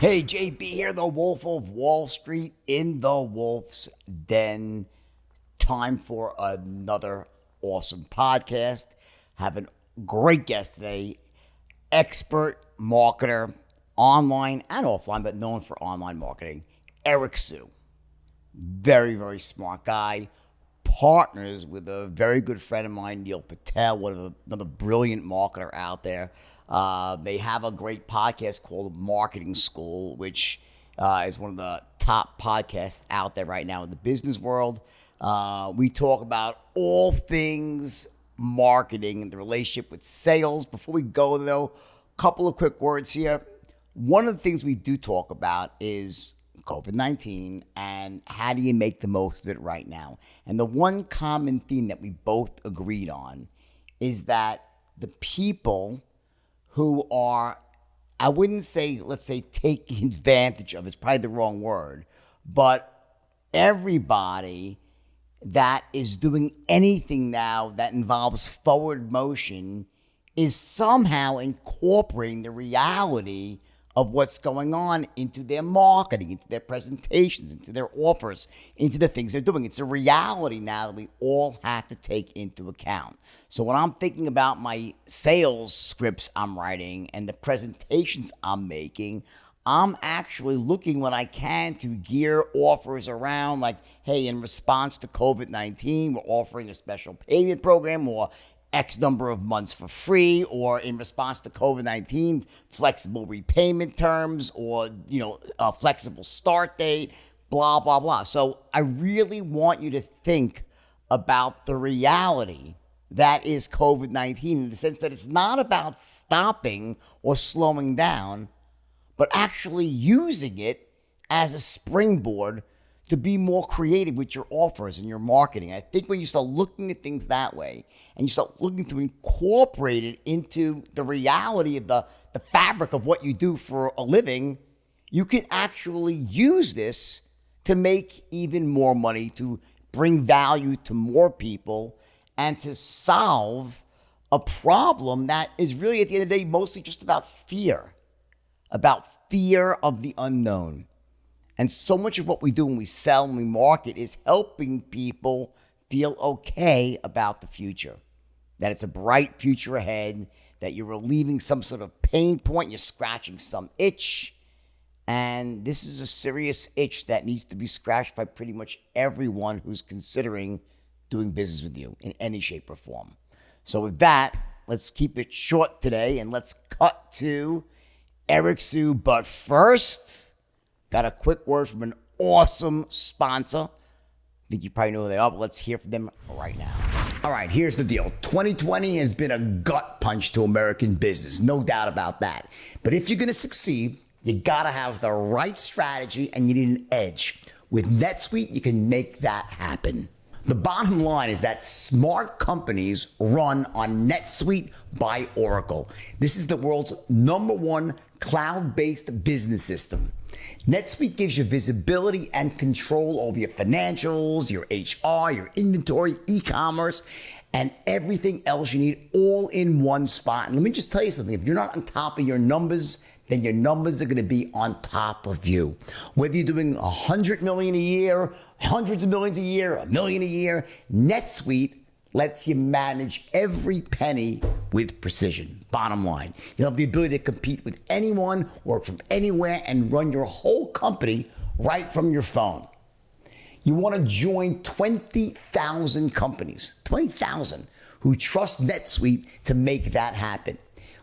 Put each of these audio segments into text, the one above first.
Hey, JB here, the Wolf of Wall Street in the Wolf's Den. Time for another awesome podcast. Have a great guest today, expert marketer, online and offline, but known for online marketing, Eric Sue. Very, very smart guy. Partners with a very good friend of mine, Neil Patel, another brilliant marketer out there. They have a great podcast called Marketing School, which is one of the top podcasts out there right now in the business world. We talk about all things marketing and the relationship with sales. Before we go, though, a couple of quick words here. One of the things we do talk about is COVID-19 and how do you make the most of it right now. And the one common theme that we both agreed on is that the people who are, I wouldn't say, let's say, taking advantage of, it's probably the wrong word, but everybody that is doing anything now that involves forward motion is somehow incorporating the reality of what's going on into their marketing, into their presentations, into their offers, into the things they're doing. It's a reality now that we all have to take into account. So when I'm thinking about my sales scripts I'm writing and the presentations I'm making, I'm actually looking what I can to gear offers around like, hey, in response to COVID-19, we're offering a special payment program or X number of months for free, or in response to COVID-19, flexible repayment terms, or, a flexible start date, blah, blah, blah. So I really want you to think about the reality that is COVID-19 in the sense that it's not about stopping or slowing down, but actually using it as a springboard to be more creative with your offers and your marketing. I think when you start looking at things that way and you start looking to incorporate it into the reality of the fabric of what you do for a living, you can actually use this to make even more money, to bring value to more people, and to solve a problem that is really, at the end of the day, mostly just about fear of the unknown. And so much of what we do when we sell and we market is helping people feel okay about the future, that it's a bright future ahead, that you're relieving some sort of pain point, you're scratching some itch. And this is a serious itch that needs to be scratched by pretty much everyone who's considering doing business with you in any shape or form. So with that, let's keep it short today and let's cut to Eric Sue. But first, got a quick word from an awesome sponsor. I think you probably know who they are, but let's hear from them right now. All right, here's the deal. 2020 has been a gut punch to American business, no doubt about that. But if you're going to succeed, you got to have the right strategy and you need an edge. With NetSuite, you can make that happen. The bottom line is that smart companies run on NetSuite by Oracle. This is the world's #1 cloud-based business system. NetSuite gives you visibility and control over your financials, your HR, your inventory, e-commerce, and everything else you need all in one spot. And let me just tell you something. If you're not on top of your numbers, then your numbers are going to be on top of you. Whether you're doing 100 million a year, hundreds of millions a year, $1 million a year, NetSuite lets you manage every penny with precision. Bottom line, you'll have the ability to compete with anyone, work from anywhere, and run your whole company right from your phone. You want to join 20,000 companies, 20,000 who trust NetSuite to make that happen.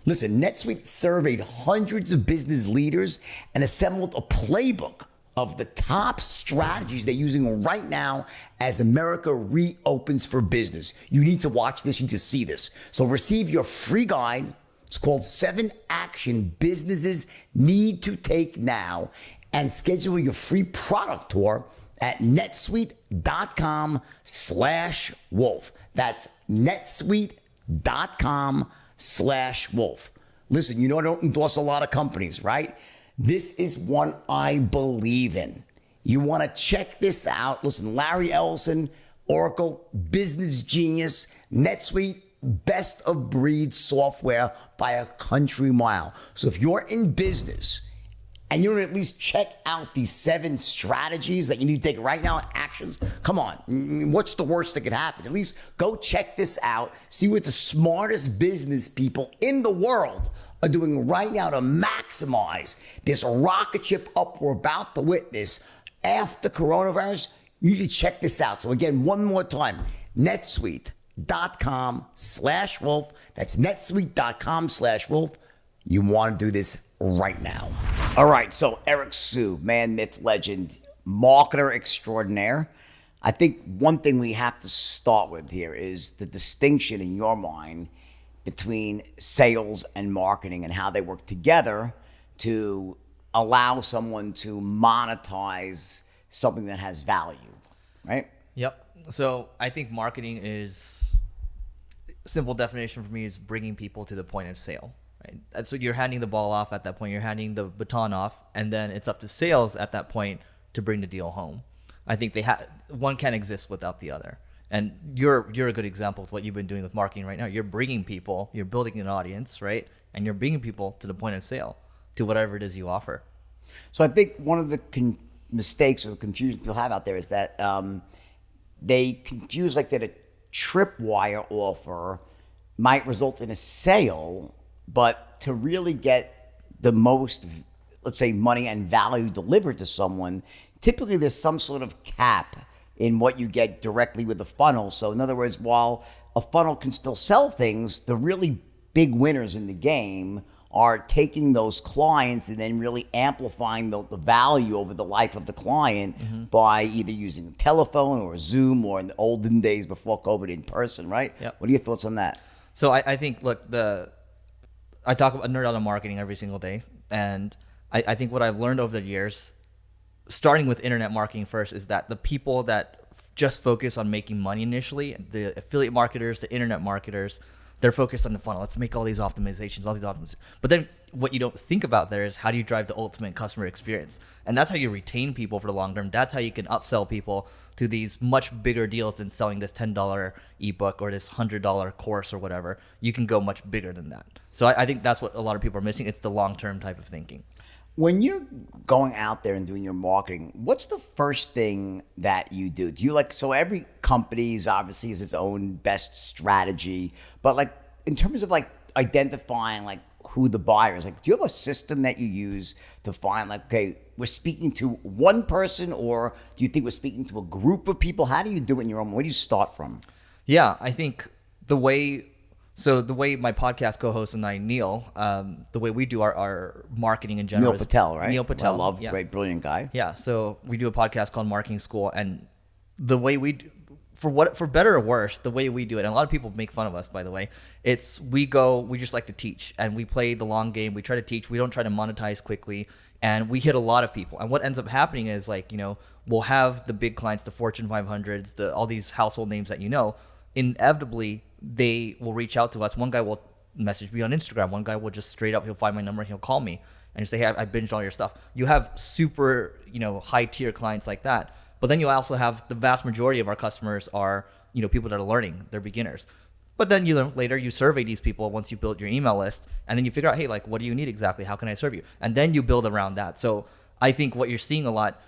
Listen, NetSuite surveyed hundreds of business leaders and assembled a playbook of the top strategies they're using right now as America reopens for business. You need to watch this, you need to see this. So receive your free guide. It's called 7 Action Businesses Need to Take Now, and schedule your free product tour at netsuite.com/wolf. That's netsuite.com/wolf. Listen, I don't endorse a lot of companies, right? This is one I believe in. You want to check this out. Listen, Larry Ellison, Oracle, business genius, NetSuite, best of breed software by a country mile. So if you're in business and you don't at least check out these 7 strategies that you need to take right now, actions, come on, what's the worst that could happen? At least go check this out, see what the smartest business people in the world are doing right now to maximize this rocket ship up we're about to witness after coronavirus. You need to check this out. So again, one more time, netsuite.com/wolf. That's netsuite.com/wolf. You want to do this right now. All right, so Eric Sue, man, myth, legend, marketer extraordinaire. I think one thing we have to start with here is the distinction in your mind between sales and marketing and how they work together to allow someone to monetize something that has value, right? Yep. So I think marketing is, simple definition for me is bringing people to the point of sale. Right? And so you're handing the ball off at that point, you're handing the baton off, and then it's up to sales at that point to bring the deal home. I think one can't exist without the other. And you're a good example of what you've been doing with marketing right now. You're bringing people, you're building an audience, right? And you're bringing people to the point of sale, to whatever it is you offer. So I think one of the mistakes or the confusion people have out there is that they confuse like that a tripwire offer might result in a sale, but to really get the most, let's say, money and value delivered to someone, typically there's some sort of cap in what you get directly with the funnel. So in other words, while a funnel can still sell things, the really big winners in the game are taking those clients and then really amplifying the value over the life of the client by either using a telephone or a Zoom or in the olden days before COVID in person, right? Yep. What are your thoughts on that? So I think, look, I talk about nerd out on marketing every single day. And I think what I've learned over the years, starting with internet marketing first, is that the people that just focus on making money initially, the affiliate marketers, the internet marketers, they're focused on the funnel. Let's make all these optimizations. But then what you don't think about there is how do you drive the ultimate customer experience? And that's how you retain people for the long term. That's how you can upsell people to these much bigger deals than selling this $10 ebook or this $100 course or whatever. You can go much bigger than that. So I think that's what a lot of people are missing. It's the long-term type of thinking. When you're going out there and doing your marketing, what's the first thing that you do? Do you so every company's obviously has its own best strategy, but like in terms of like identifying like who the buyer is, like do you have a system that you use to find like, okay, we're speaking to one person, or do you think we're speaking to a group of people? How do you do it in your own? Where do you start from? Yeah, I think the way my podcast co-host and I, Neil, the way we do our marketing in general. Neil Patel, right? Neil Patel. I love, yeah. Great, brilliant guy. Yeah, so we do a podcast called Marketing School, and the way we do, for better or worse, the way we do it, and a lot of people make fun of us, by the way, we just like to teach, and we play the long game. We try to teach. We don't try to monetize quickly, and we hit a lot of people. And what ends up happening is we'll have the big clients, the Fortune 500s, all these household names that inevitably they will reach out to us. One guy will message me on Instagram. One guy will just straight up, he'll find my number and he'll call me and say, hey, I binged all your stuff. You have super, high tier clients like that. But then you also have the vast majority of our customers are, people that are learning, they're beginners. But then later you survey these people once you build your email list, and then you figure out, hey, like, what do you need exactly? How can I serve you? And then you build around that. So I think what you're seeing a lot,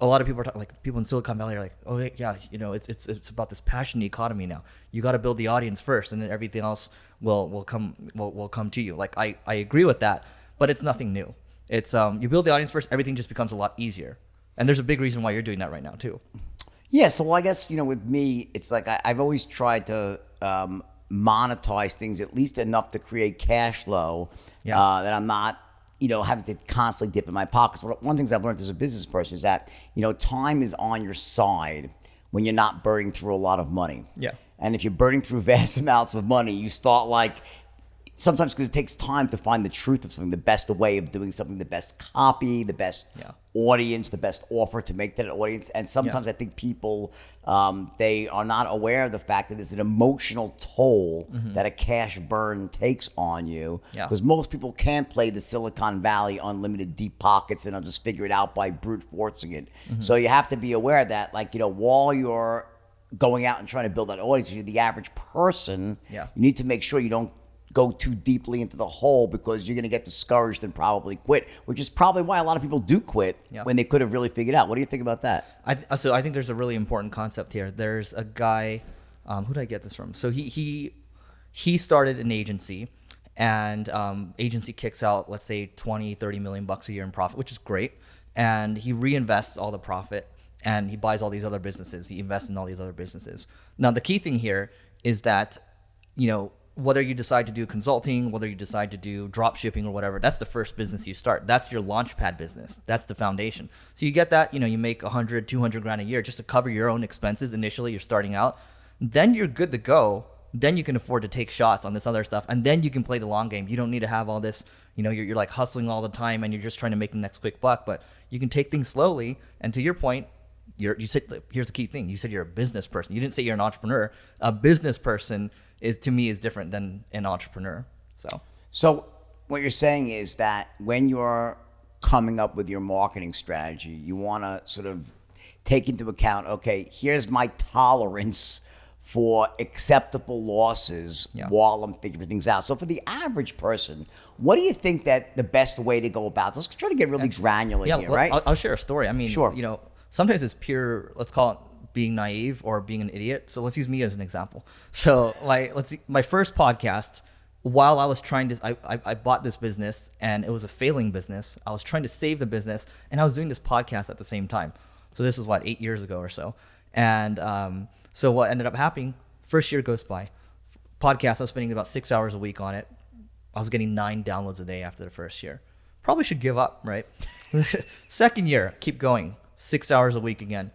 a lot of people are talking, like people in Silicon Valley are like, oh yeah, it's about this passion economy now. You got to build the audience first, and then everything else will come to you. Like I agree with that, but it's nothing new. It's you build the audience first, everything just becomes a lot easier. And there's a big reason why you're doing that right now too. Yeah, so I guess with me, it's like I've always tried to monetize things at least enough to create cash flow that I'm not having to constantly dip in my pockets. One of the things I've learned as a business person is that, time is on your side when you're not burning through a lot of money. Yeah. And if you're burning through vast amounts of money, you start sometimes because it takes time to find the truth of something, the best way of doing something, the best copy, the best audience, the best offer to make that audience. And sometimes I think people, they are not aware of the fact that there's an emotional toll that a cash burn takes on you. Because most people can't play the Silicon Valley unlimited deep pockets and I'll just figure it out by brute forcing it. So you have to be aware that while you're going out and trying to build that audience, if you're the average person, you need to make sure you don't go too deeply into the hole because you're going to get discouraged and probably quit, which is probably why a lot of people do quit when they could have really figured out. What do you think about that? So I think there's a really important concept here. There's a guy, who did I get this from? So he started an agency, and agency kicks out, let's say 20, 30 million bucks a year in profit, which is great. And he reinvests all the profit, and he buys all these other businesses. He invests in all these other businesses. Now, the key thing here is that, whether you decide to do consulting, whether you decide to do drop shipping or whatever, that's the first business you start. That's your launchpad business. That's the foundation. So you get that, you make 100, 200 grand a year just to cover your own expenses. Initially, you're starting out. Then you're good to go. Then you can afford to take shots on this other stuff. And then you can play the long game. You don't need to have all this, you're like hustling all the time and you're just trying to make the next quick buck. But you can take things slowly. And to your point, you said, here's the key thing. You said you're a business person. You didn't say you're an entrepreneur. A business person is different than an entrepreneur. So what you're saying is that when you're coming up with your marketing strategy, you want to sort of take into account, okay, here's my tolerance for acceptable losses while I'm figuring things out. So for the average person, what do you think that the best way to go about this? Let's try to get really granular here, right? I'll share a story. I mean, sure. Sometimes it's pure, let's call it being naive or being an idiot. So let's use me as an example. So let's see, my first podcast, while I was trying to, I bought this business and it was a failing business. I was trying to save the business and I was doing this podcast at the same time. So this was 8 years ago or so. And so what ended up happening, first year goes by. Podcast, I was spending about 6 hours a week on it. I was getting 9 downloads a day after the first year. Probably should give up, right? Second year, keep going. 6 hours a week again.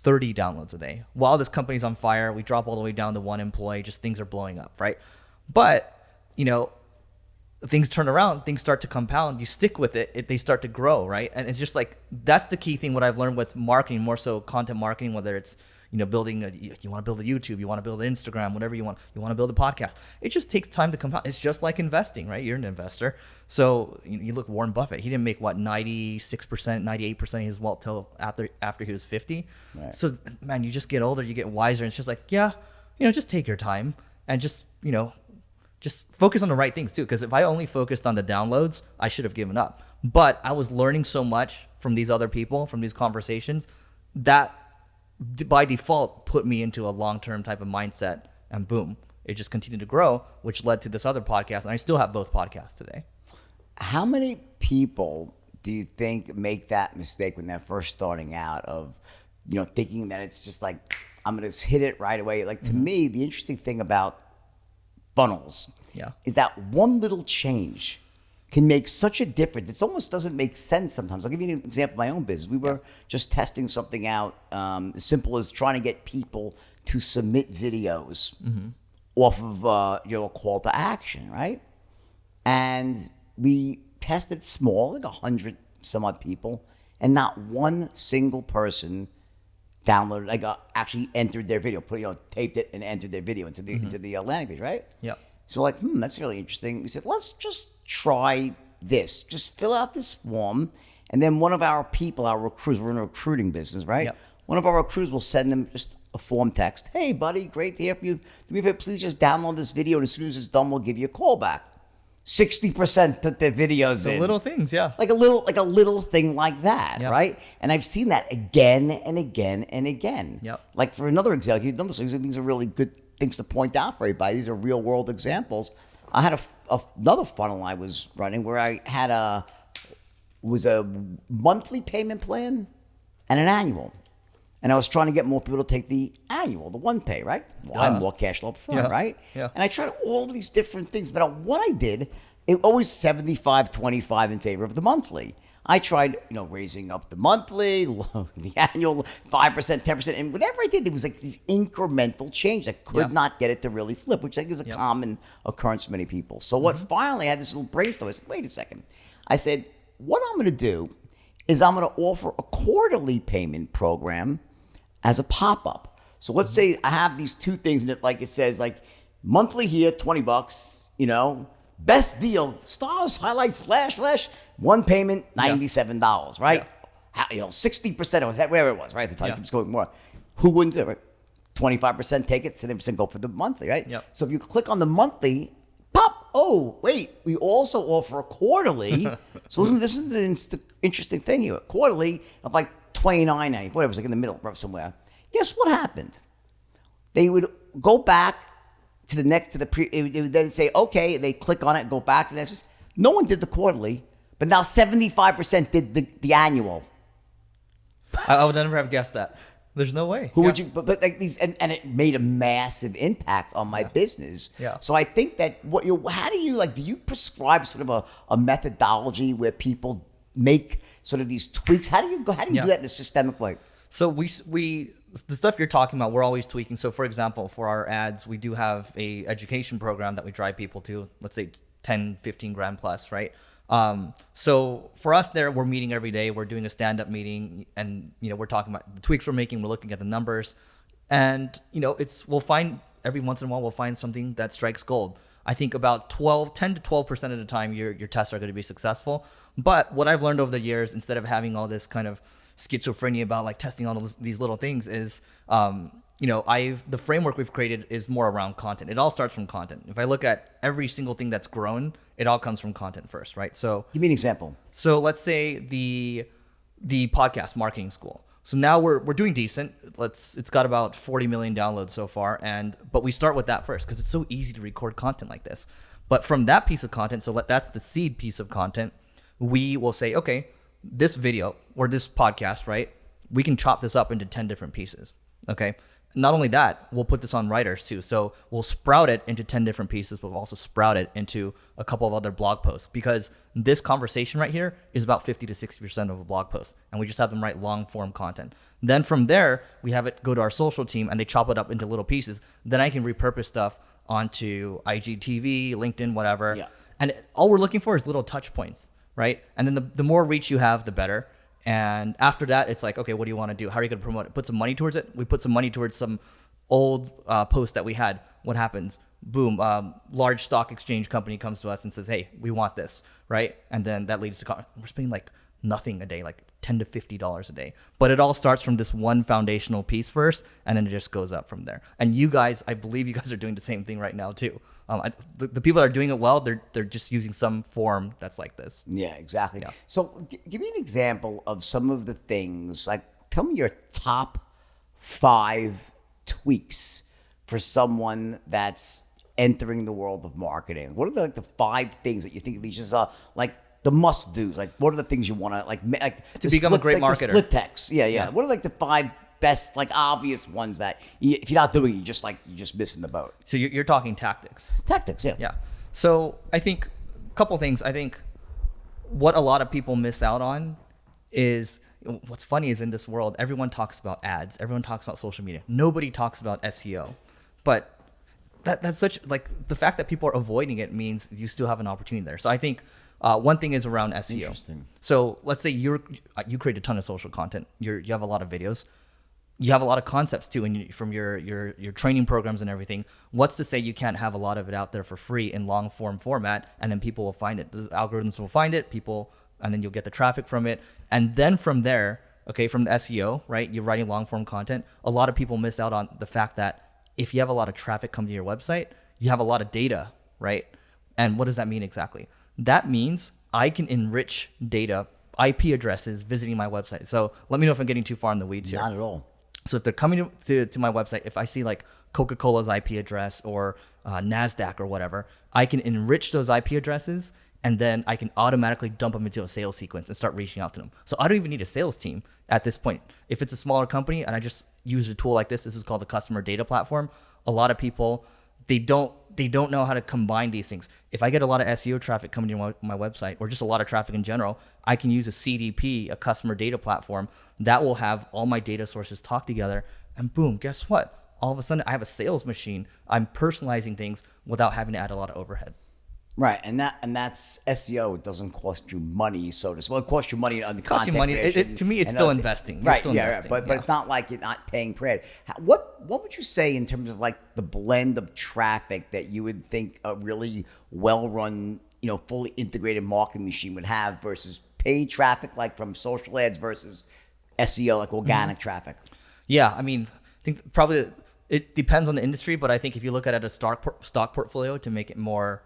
30 downloads a day. While this company's on fire, we drop all the way down to 1 employee, just things are blowing up, right? But, things turn around, things start to compound, you stick with it, they start to grow, right? And it's just that's the key thing, what I've learned with marketing, more so content marketing, whether it's, building you want to build a YouTube, you want to build an Instagram, whatever you want to build a podcast. It just takes time to compound. It's just like investing, right? You're an investor. So you look, Warren Buffett, he didn't make 96%, 98% of his wealth till after he was 50. Right. So man, you just get older, you get wiser, and it's just just take your time and just focus on the right things too. Because if I only focused on the downloads, I should have given up. But I was learning so much from these other people, from these conversations, that by default put me into a long-term type of mindset, and boom, it just continued to grow, which led to this other podcast. And I still have both podcasts today. How many people do you think make that mistake when they're first starting out of, thinking that it's just I'm going to hit it right away? To me, the interesting thing about funnels is that one little change can make such a difference. It almost doesn't make sense sometimes. I'll give you an example of my own business. We were just testing something out, as simple as trying to get people to submit videos off of a call to action, right? And we tested small, 100 some odd people, and not one single person downloaded, actually entered their video, taped it and entered their video into the landing page, right? Yeah. So we're that's really interesting. We said, let's just try this. Just fill out this form, and then one of our people, our recruiters, we're in a recruiting business, right? Yep. One of our recruiters will send them just a form text. Hey, buddy, great to hear from you. Do me a favor, please just download this video, and as soon as it's done, we'll give you a call back. 60% took their videos in. Little things, yeah. Like a little thing like that, right? And I've seen that again and again and again. Yep. For another example, you've done this. These are really good things to point out for everybody. These are real world examples. I had another funnel I was running where I had a monthly payment plan and an annual. And I was trying to get more people to take the annual, the one pay, right? Well, I'm more cash flow up front, right? Yeah. And I tried all these different things, but what I did, it always 75-25 in favor of the monthly. I tried, raising up the monthly, the annual, 5%, 10%, and whatever I did, it was these incremental change. I could not get it to really flip, which I think is a common occurrence for many people. So what finally, I had this little brainstorm. I said, wait a second. I said, what I'm going to do is I'm going to offer a quarterly payment program as a pop-up. So let's say I have these two things in it, it says monthly here, $20, best deal, stars, highlights, flash, one payment, $97, right? Yeah. 60% of whatever it was, right? At the time, it keeps going more. Who wouldn't do it, right? 25% take it, 70% go for the monthly, right? Yep. So if you click on the monthly, pop, oh, wait, we also offer a quarterly. So listen, this is the interesting thing here. Quarterly of like $29.90, whatever, it was like in the middle somewhere. Guess what happened? They would go back to the next, they would then say, okay, they click on it, go back to the next. No one did the quarterly, but now 75% did the annual. I would never have guessed that. There's no way. Who would you? But like these, and it made a massive impact on my business. Yeah. So I think that how do you like? Do you prescribe sort of a methodology where people make sort of these tweaks? How do you do that in a systemic way? So we the stuff you're talking about, we're always tweaking. So for example, for our ads, we do have a education program that we drive people to, let's say 10, 15 grand plus, right? So for us there, we're meeting every day. We're doing a stand-up meeting, and we're talking about the tweaks we're making. We're looking at the numbers, and we'll find every once in a while we'll find something that strikes gold. I think about 10 to 12% of the time your tests are going to be successful. But what I've learned over the years, instead of having all this kind of schizophrenia about like testing all these little things, is the framework we've created is more around content. It all starts from content. If I look at every single thing that's grown, it all comes from content first, right? So give me an example. So let's say the podcast marketing school. So now we're doing decent. It's got about 40 million downloads so far, but we start with that first because it's so easy to record content like this. But from that piece of content, that's the seed piece of content, we will say, okay, this video or this podcast, right? We can chop this up into 10 different pieces. Okay. Not only that, we'll put this on writers too. So we'll sprout it into 10 different pieces, but we'll also sprout it into a couple of other blog posts, because this conversation right here is about 50 to 60% of a blog post. And we just have them write long form content. Then from there, we have it go to our social team and they chop it up into little pieces. Then I can repurpose stuff onto IGTV, LinkedIn, whatever. Yeah. And all we're looking for is little touch points, right? And then the more reach you have, the better. And after that, it's like, okay, what do you want to do? How are you going to promote it? Put some money towards it. We put some money towards some old posts that we had. What happens? Boom. Large stock exchange company comes to us and says, hey, we want this, right? And then that leads to, we're spending like nothing a day, like $10 to $50 a day. But it all starts from this one foundational piece first, and then it just goes up from there. And you guys, I believe you guys are doing the same thing right now too. The people that are doing it well, they're just using some form that's like this. Yeah, exactly. Yeah. So give me an example of some of the things, like tell me your top 5 tweaks for someone that's entering the world of marketing. What are the 5 things that you think these just like the must do? Like what are the things you want to like to become a great marketer? The split text. Yeah. What are like the 5 best, like obvious ones that if you're not doing it, you're just missing the boat? So you're talking tactics. Tactics, yeah. Yeah. So I think a couple things. I think what a lot of people miss out on is, what's funny is in this world, everyone talks about ads. Everyone talks about social media. Nobody talks about SEO. But that's such, like, the fact that people are avoiding it means you still have an opportunity there. So I think one thing is around SEO. Interesting. So let's say you create a ton of social content. You have a lot of videos. You have a lot of concepts too, and from your training programs and everything. What's to say you can't have a lot of it out there for free in long form format, and then people will find it. The algorithms will find it, and then you'll get the traffic from it. And then from there, okay, from the SEO, right? You're writing long form content. A lot of people miss out on the fact that if you have a lot of traffic come to your website, you have a lot of data, right? And what does that mean exactly? That means I can enrich data, IP addresses visiting my website. So let me know if I'm getting too far in the weeds here. Not at all. So if they're coming to my website, if I see like Coca-Cola's IP address or NASDAQ or whatever, I can enrich those IP addresses, and then I can automatically dump them into a sales sequence and start reaching out to them. So I don't even need a sales team at this point. If it's a smaller company and I just use a tool like this is called the customer data platform. A lot of people, they don't know how to combine these things. If I get a lot of SEO traffic coming to my website, or just a lot of traffic in general, I can use a CDP, a customer data platform, that will have all my data sources talk together, and boom, guess what? All of a sudden I have a sales machine. I'm personalizing things without having to add a lot of overhead. Right, and that's SEO. It doesn't cost you money, so to speak. Well, it costs you money on the content. It costs you money. To me, it's still investing. Right, but it's not like you're not paying for it. What would you say in terms of like the blend of traffic that you would think a really well-run, fully integrated marketing machine would have versus paid traffic, like from social ads, versus SEO, like organic traffic? Yeah, I mean, I think probably it depends on the industry, but I think if you look at it as a stock portfolio to make it more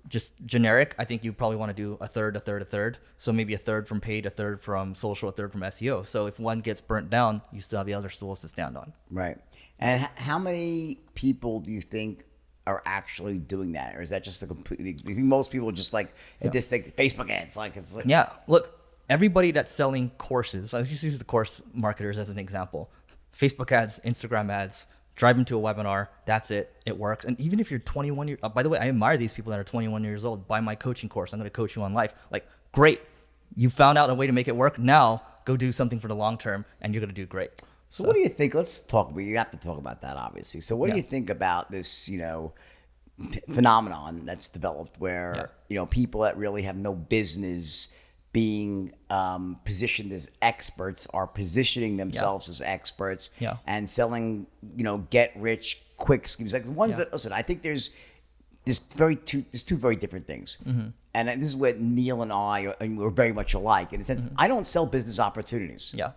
just generic, I think you probably want to do a third, a third, a third. So maybe a third from paid, a third from social, a third from SEO. So if one gets burnt down, you still have the other stools to stand on. Right. And how many people do you think are actually doing that? Or is that just a completely, do you think most people just like, this thing, Facebook ads, like it's like. Yeah. Look, everybody that's selling courses, let's just use the course marketers as an example. Facebook ads, Instagram ads, drive them to a webinar. That's it. It works. And even if you're 21 years, by the way, I admire these people that are 21 years old. Buy my coaching course. I'm going to coach you on life. Like, great. You found out a way to make it work. Now go do something for the long term and you're going to do great. So what do you think? Let's talk. You have to talk about that, obviously. So what do you think about this, phenomenon that's developed where, people that really have no business being positioned as experts are positioning themselves as experts and selling, get rich quick schemes. Like ones that, listen, I think there's two very different things. Mm-hmm. And this is where Neil and I are very much alike in a sense. Mm-hmm. I don't sell business opportunities. Yeah.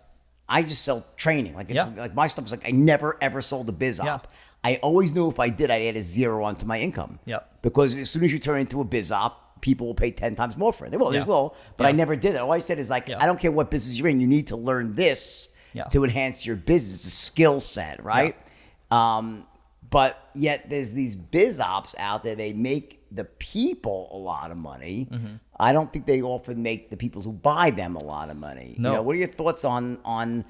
I just sell training. Like my stuff is like I never ever sold a biz op. I always knew if I did, I'd add a zero onto my income. Yeah. Because as soon as you turn into a biz op, people will pay 10 times more for it. They will, but I never did it. All I said is like, I don't care what business you're in. You need to learn this to enhance your business. It's a skill set, right? But yet there's these biz ops out there. They make the people a lot of money. Mm-hmm. I don't think they often make the people who buy them a lot of money. No. What are your thoughts on I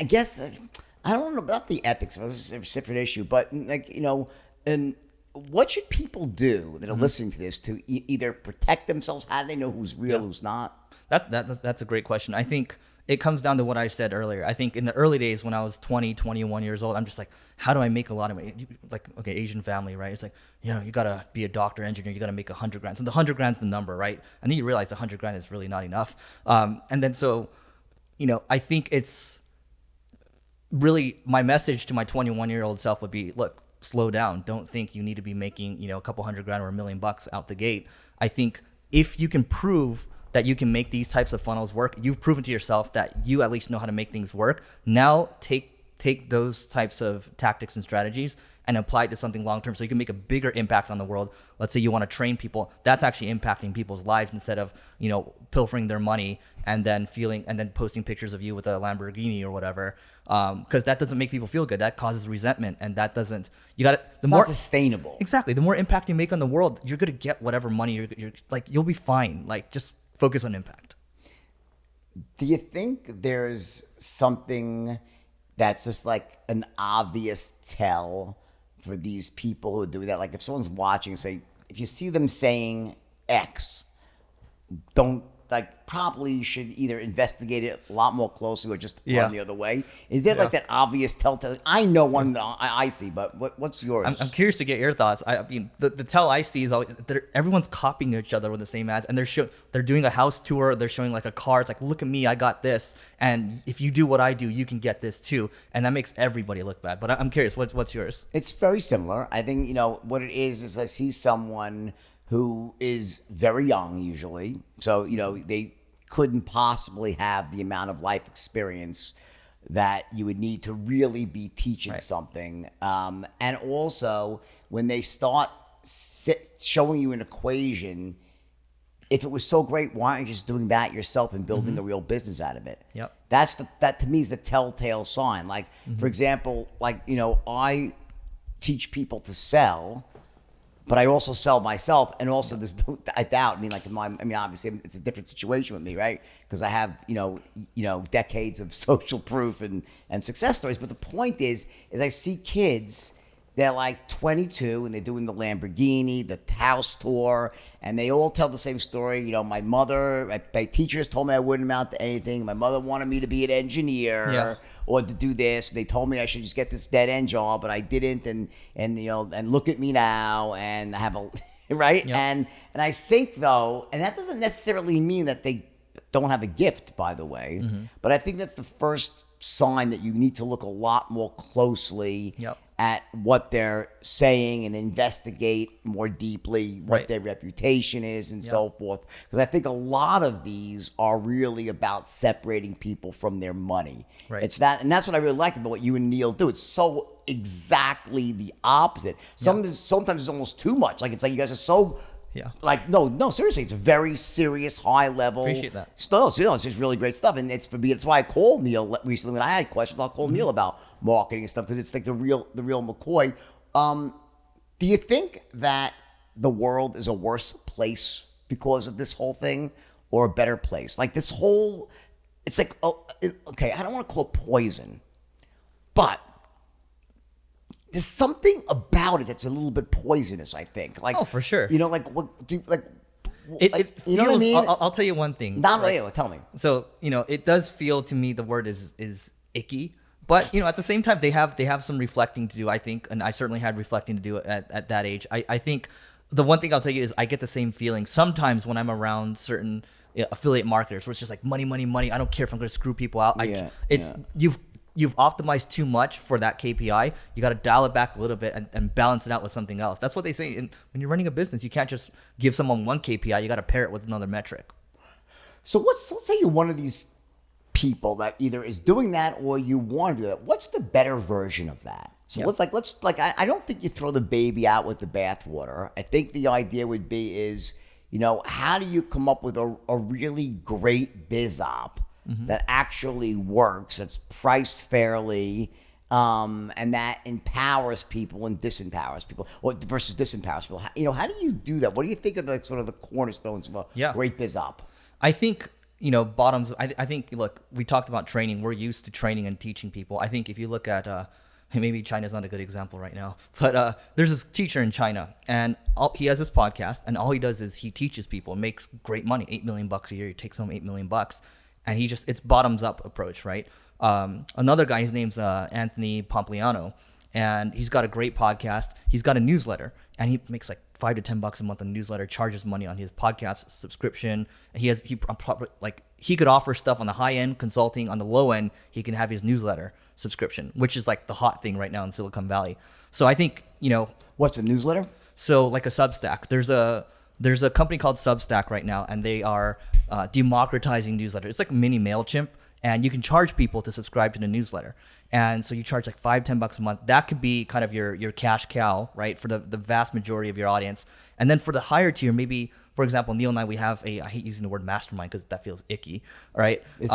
guess, I don't know about the ethics. It's a separate issue, but and what should people do that are listening to this to either protect themselves? How do they know who's real, who's not? That's a great question. I think it comes down to what I said earlier. I think in the early days when I was 20, 21 years old, I'm just like, how do I make a lot of money? Like, okay, Asian family, right? It's like, you got to be a doctor, engineer, you got to make 100 grand. So the 100 grand's the number, right? And then you realize 100 grand is really not enough. And then so, I think it's really my message to my 21-year-old self would be, look, slow down. Don't think you need to be making, a couple $100 grand or $1 million out the gate. I think if you can prove that you can make these types of funnels work, you've proven to yourself that you at least know how to make things work. Now take those types of tactics and strategies and apply it to something long-term so you can make a bigger impact on the world. Let's say you want to train people. That's actually impacting people's lives instead of, pilfering their money and then posting pictures of you with a Lamborghini or whatever. Because that doesn't make people feel good. That causes resentment, and that doesn't. It's not sustainable. Exactly. The more impact you make on the world, you're gonna get whatever money you're like. You'll be fine. Like, just focus on impact. Do you think there's something that's just like an obvious tell for these people who are doing that? Like, if someone's watching, say, if you see them saying X, probably you should either investigate it a lot more closely or just run the other way. Is there like that obvious telltale? I know one I see, but what's yours? I'm curious to get your thoughts. I mean, the tell I see is always everyone's copying each other with the same ads, and they're doing a house tour. They're showing like a car. It's like, look at me, I got this, and if you do what I do, you can get this too, and that makes everybody look bad. But I'm curious, what's yours? It's very similar. I think what it is I see someone who is very young usually, so they couldn't possibly have the amount of life experience that you would need to really be teaching something. And also, when they start showing you an equation, if it was so great, why aren't you just doing that yourself and building a real business out of it? Yep. That to me is the telltale sign. Like, for example, I teach people to sell, but I also sell myself, and also there's no doubt. Obviously it's a different situation with me, right? Because I have decades of social proof and success stories. But the point is I see kids, they're like 22 and they're doing the Lamborghini, the house tour, and they all tell the same story. My mother, my teachers told me I wouldn't amount to anything. My mother wanted me to be an engineer or to do this. They told me I should just get this dead end job, but I didn't. And look at me now, and I have a right. Yep. And I think though, and that doesn't necessarily mean that they don't have a gift, by the way. But I think that's the first sign that you need to look a lot more closely at what they're saying and investigate more deeply what Right. their reputation is and so forth. Because I think a lot of these are really about separating people from their money. Right. It's that, and that's what I really liked about what you and Neil do. It's so exactly the opposite. Sometimes it's almost too much. Like, it's like you guys are so. Yeah. Like, no, seriously, it's very serious, high level. Appreciate that. Stuff. So, it's just really great stuff. And it's for me, it's why I called Neil recently when I had questions. I'll call Neil about marketing and stuff because it's like the real McCoy. Do you think that the world is a worse place because of this whole thing or a better place? Like, this whole, it's like, okay, I don't want to call it poison, but there's something about it that's a little bit poisonous, I think. Like, Oh, for sure. You know, like what do like It feels, you know what I mean? I'll tell you one thing. Not right? really. Tell me. So, it does feel to me the word is icky. But, at the same time, they have some reflecting to do, I think. And I certainly had reflecting to do at that age. I think the one thing I'll tell you is I get the same feeling sometimes when I'm around certain affiliate marketers where it's just like money, money, money. I don't care if I'm going to screw people out. You've optimized too much for that KPI. You got to dial it back a little bit and balance it out with something else. That's what they say. And when you're running a business, you can't just give someone one KPI. You got to pair it with another metric. So let's say you're one of these people that either is doing that or you want to do that. What's the better version of that? So I don't think you throw the baby out with the bathwater. I think the idea would be is, how do you come up with a really great biz op that actually works, that's priced fairly, and that empowers people and disempowers people, or versus disempowers people. How do you do that? What do you think of sort of the cornerstones of a great biz op? I think, bottoms. I think, look, we talked about training. We're used to training and teaching people. I think if you look at, maybe China's not a good example right now, but there's this teacher in China, and he has this podcast, and all he does is he teaches people, makes great money, $8 million a year. He takes home $8 million. And it's bottoms up approach, right? Another guy, his name's Anthony Pompliano, and he's got a great podcast. He's got a newsletter, and he makes like $5 to $10 a month on a newsletter, charges money on his podcast subscription. He could offer stuff on the high end consulting. On the low end, he can have his newsletter subscription, which is like the hot thing right now in Silicon Valley. So I think, What's a newsletter? So like a Substack, there's a company called Substack right now, and they are democratizing newsletter. It's like a mini MailChimp, and you can charge people to subscribe to the newsletter. And so you charge like $5-10 a month. That could be kind of your cash cow, right, for the vast majority of your audience. And then for the higher tier, maybe, for example, Neil and I hate using the word mastermind because that feels icky, all right? It's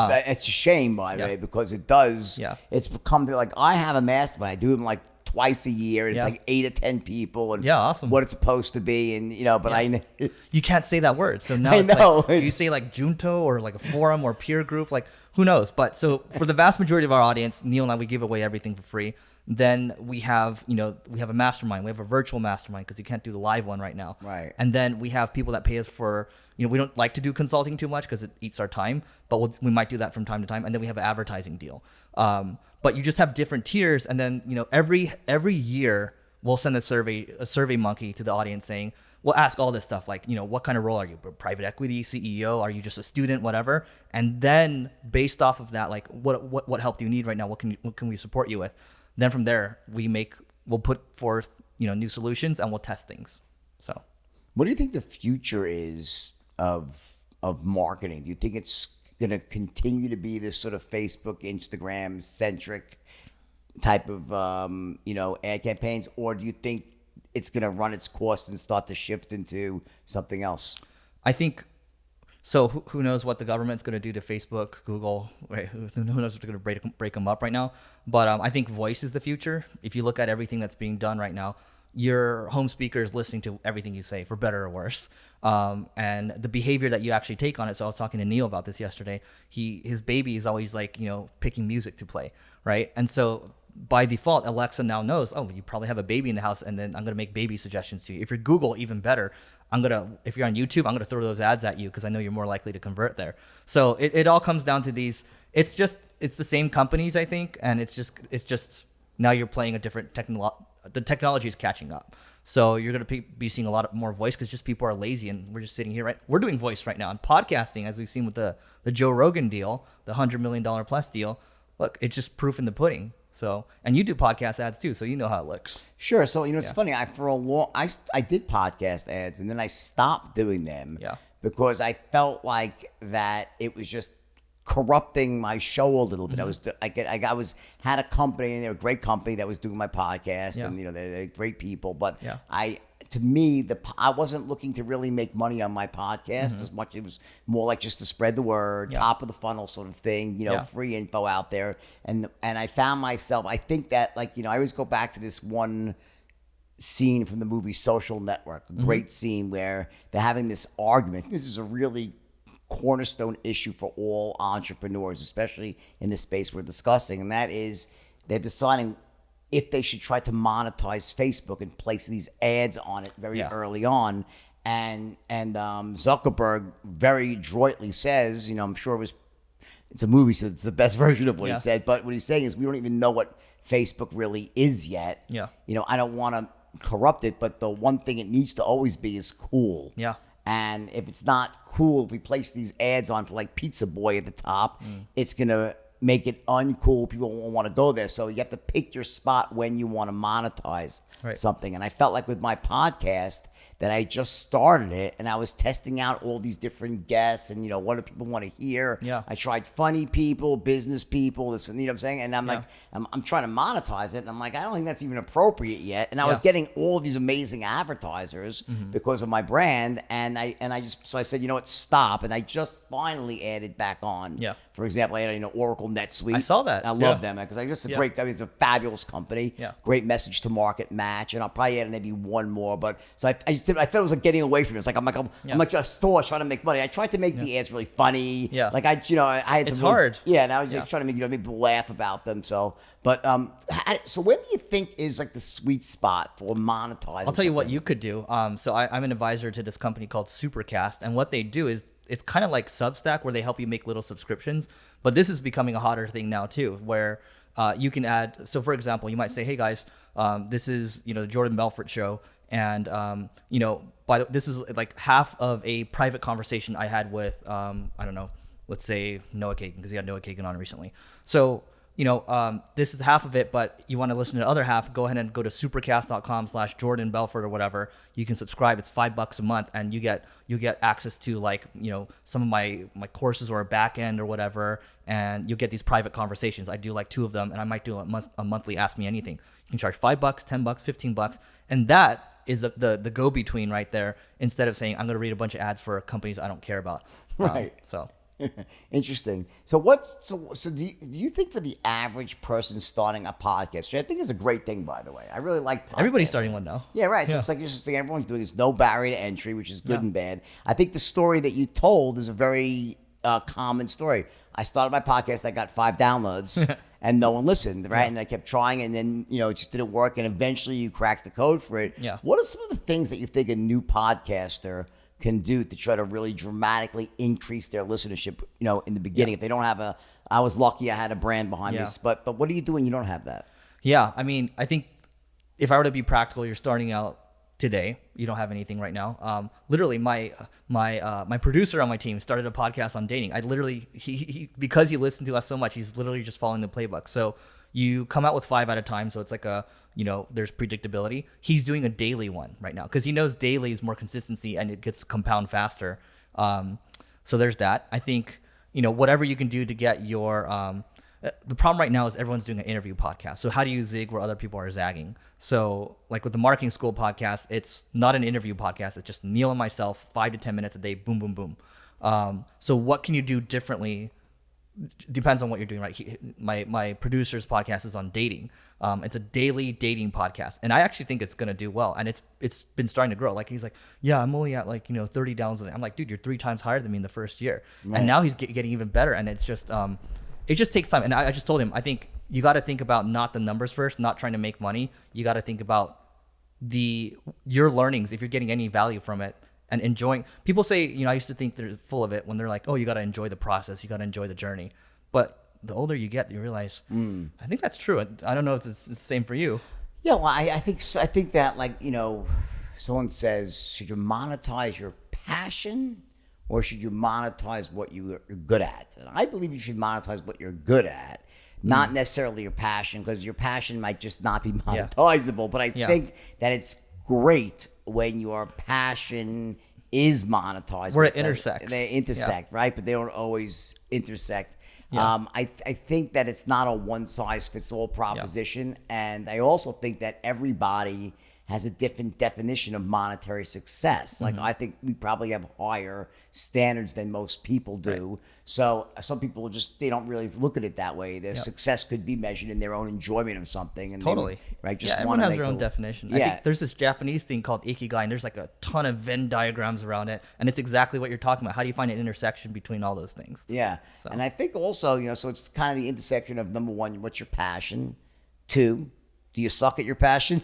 a shame, by the way, because it does. Yeah. It's become like, I have a mastermind. I do them like twice a year. And it's like 8 to 10 people. And it's awesome. what it's supposed to be. And, you can't say that word. So now I know. do you say like junto or like a forum or peer group? Like, who knows? But so for the vast majority of our audience, Neil and I, we give away everything for free. Then we have a mastermind. We have a virtual mastermind because you can't do the live one right now. Right. And then we have people that pay us for, we don't like to do consulting too much because it eats our time, but we might do that from time to time. And then we have an advertising deal. But you just have different tiers. And then, every year we'll send a survey monkey to the audience saying, we'll ask all this stuff like, what kind of role are you? Private equity, CEO? Are you just a student? Whatever. And then based off of that, like what help do you need right now? What can we support you with? Then from there, we'll put forth, new solutions and we'll test things. So what do you think the future is of marketing? Do you think it's going to continue to be this sort of Facebook, Instagram centric type of, ad campaigns? Or do you think it's going to run its course and start to shift into something else? I think so. Who knows what the government's going to do to Facebook, Google? Right? Who knows what's going to break them up right now? But I think voice is the future. If you look at everything that's being done right now, your home speaker is listening to everything you say, for better or worse. And the behavior that you actually take on it. So I was talking to Neil about this yesterday. His baby is always like, picking music to play, right? And so by default, Alexa now knows, oh, you probably have a baby in the house, and then I'm going to make baby suggestions to you. If you're Google, even better. If you're on YouTube, I'm going to throw those ads at you because I know you're more likely to convert there. So it all comes down to these. It's the same companies, I think, and it's just now you're playing a different the technology is catching up. So you're going to be seeing a lot more voice because just people are lazy, and we're just sitting here, right? We're doing voice right now and podcasting, as we've seen with the Joe Rogan deal, the $100 million plus deal. Look, it's just proof in the pudding. So, and you do podcast ads too, so you know how it looks. Sure. So, it's funny. I did podcast ads, and then I stopped doing them Yeah. because I felt like that it was just corrupting my show a little bit. Mm-hmm. I was had a company, and they were a great company that was doing my podcast, Yeah. and they're great people. But Yeah. to me, I wasn't looking to really make money on my podcast Mm-hmm. as much. It was more like just to spread the word, Yeah. top of the funnel sort of thing, Yeah. free info out there. And I found myself, I think that I always go back to this one scene from the movie Social Network, a great scene where they're having this argument. This is a really cornerstone issue for all entrepreneurs, especially in the space we're discussing, and that is they're deciding if they should try to monetize Facebook and place these ads on it very early on. And Zuckerberg very adroitly says, I'm sure it's a movie, so it's the best version of what he said. But what he's saying is we don't even know what Facebook really is yet. Yeah. I don't want to corrupt it, but the one thing it needs to always be is cool. Yeah. And if it's not cool, if we place these ads on for like Pizza Boy at the top, it's going to make it uncool. People won't want to go there. So you have to pick your spot when you want to monetize something. And I felt like with my podcast that I just started it and I was testing out all these different guests and, what do people want to hear? Yeah. I tried funny people, business people, this, and what I'm saying? And I'm like, I'm trying to monetize it. And I'm like, I don't think that's even appropriate yet. And I was getting all these amazing advertisers because of my brand. And I said, stop. And I just finally added back on. Yeah. For example, I had, Oracle NetSuite. I saw that. I love them because I just a great, it's a fabulous company. Yeah. Great message to market match. And I'll probably add maybe one more. But so I thought it was like getting away from it. It's like, I'm like a store trying to make money. I tried to make the ads really funny. Yeah. Like I had It's to hard. Yeah. And I was just trying to make, make people laugh about them. So, but, so when do you think is like the sweet spot for monetizing? I'll tell you what you could do. So I'm an advisor to this company called Supercast, and what they do is it's kind of like Substack where they help you make little subscriptions. But this is becoming a hotter thing now too, where you can add. So for example, you might say, "Hey guys, this is the Jordan Belfort show, and this is like half of a private conversation I had with I don't know, let's say Noah Kagan, because he had Noah Kagan on recently. So this is half of it, but you want to listen to the other half, go ahead and go to supercast.com/Jordan Belfort or whatever. You can subscribe. It's $5 a month, and you get access to some of my courses or a back end or whatever, and you'll get these private conversations. I do like 2 of them, and I might do a monthly Ask Me Anything. You can charge $5, $10, $15, and that is the go-between right there, instead of saying I'm going to read a bunch of ads for companies I don't care about. Right. So interesting. So do you think for the average person starting a podcast, which I think is a great thing, by the way. I really like podcasts. everybody's starting one now. Yeah, right. So it's like you're just saying everyone's doing this, no barrier to entry, which is good and bad. I think the story that you told is a very common story. I started my podcast, I got 5 downloads. And no one listened, right? And I kept trying, and then it just didn't work. And eventually, you cracked the code for it. Yeah. What are some of the things that you think a new podcaster can do to try to really dramatically increase their listenership? In the beginning, if they don't have I was lucky I had a brand behind me, but what do you do when you don't have that? Yeah, I mean, I think if I were to be practical, you're starting out today. You don't have anything right now. Literally, my producer on my team started a podcast on dating. I literally he because he listened to us so much, he's literally just following the playbook. So you come out with 5 at a time, so it's like there's predictability. He's doing a daily one right now because he knows daily is more consistency and it gets compound faster. So there's that. I think whatever you can do to get your the problem right now is everyone's doing an interview podcast. So how do you zig where other people are zagging? So like with the Marketing School podcast, it's not an interview podcast. It's just Neil and myself, 5 to 10 minutes a day, boom, boom, boom. So what can you do differently? Depends on what you're doing, right? My producer's podcast is on dating. It's a daily dating podcast, and I actually think it's gonna do well. And it's been starting to grow. Like he's like, yeah, I'm only at 30 downloads a day. I'm like, dude, you're 3 times higher than me in the first year, and now he's getting even better. And it's just it just takes time. And I just told him, I think you got to think about not the numbers first, not trying to make money. You got to think about your learnings, if you're getting any value from it, and enjoying. People say, I used to think they're full of it when they're like, oh, you got to enjoy the process, you got to enjoy the journey. But the older you get, you realize, I think that's true. I don't know if it's the same for you. Yeah, well, I think that someone says, should you monetize your passion or should you monetize what you're good at? And I believe you should monetize what you're good at, not necessarily your passion, because your passion might just not be monetizable. But I think that it's great when your passion is monetized. Where it intersects. They intersect, right? But they don't always intersect. Yeah. I think that it's not a one-size-fits-all proposition. And I also think that everybody has a different definition of monetary success. Like, I think we probably have higher standards than most people do. Right. So some people they don't really look at it that way. Their success could be measured in their own enjoyment of something. And totally. Just everyone has their own definition. Yeah. I think there's this Japanese thing called ikigai, and there's like a ton of Venn diagrams around it. And it's exactly what you're talking about. How do you find an intersection between all those things? Yeah. So. And I think also, so it's kind of the intersection of, number one, what's your passion? Two, do you suck at your passion?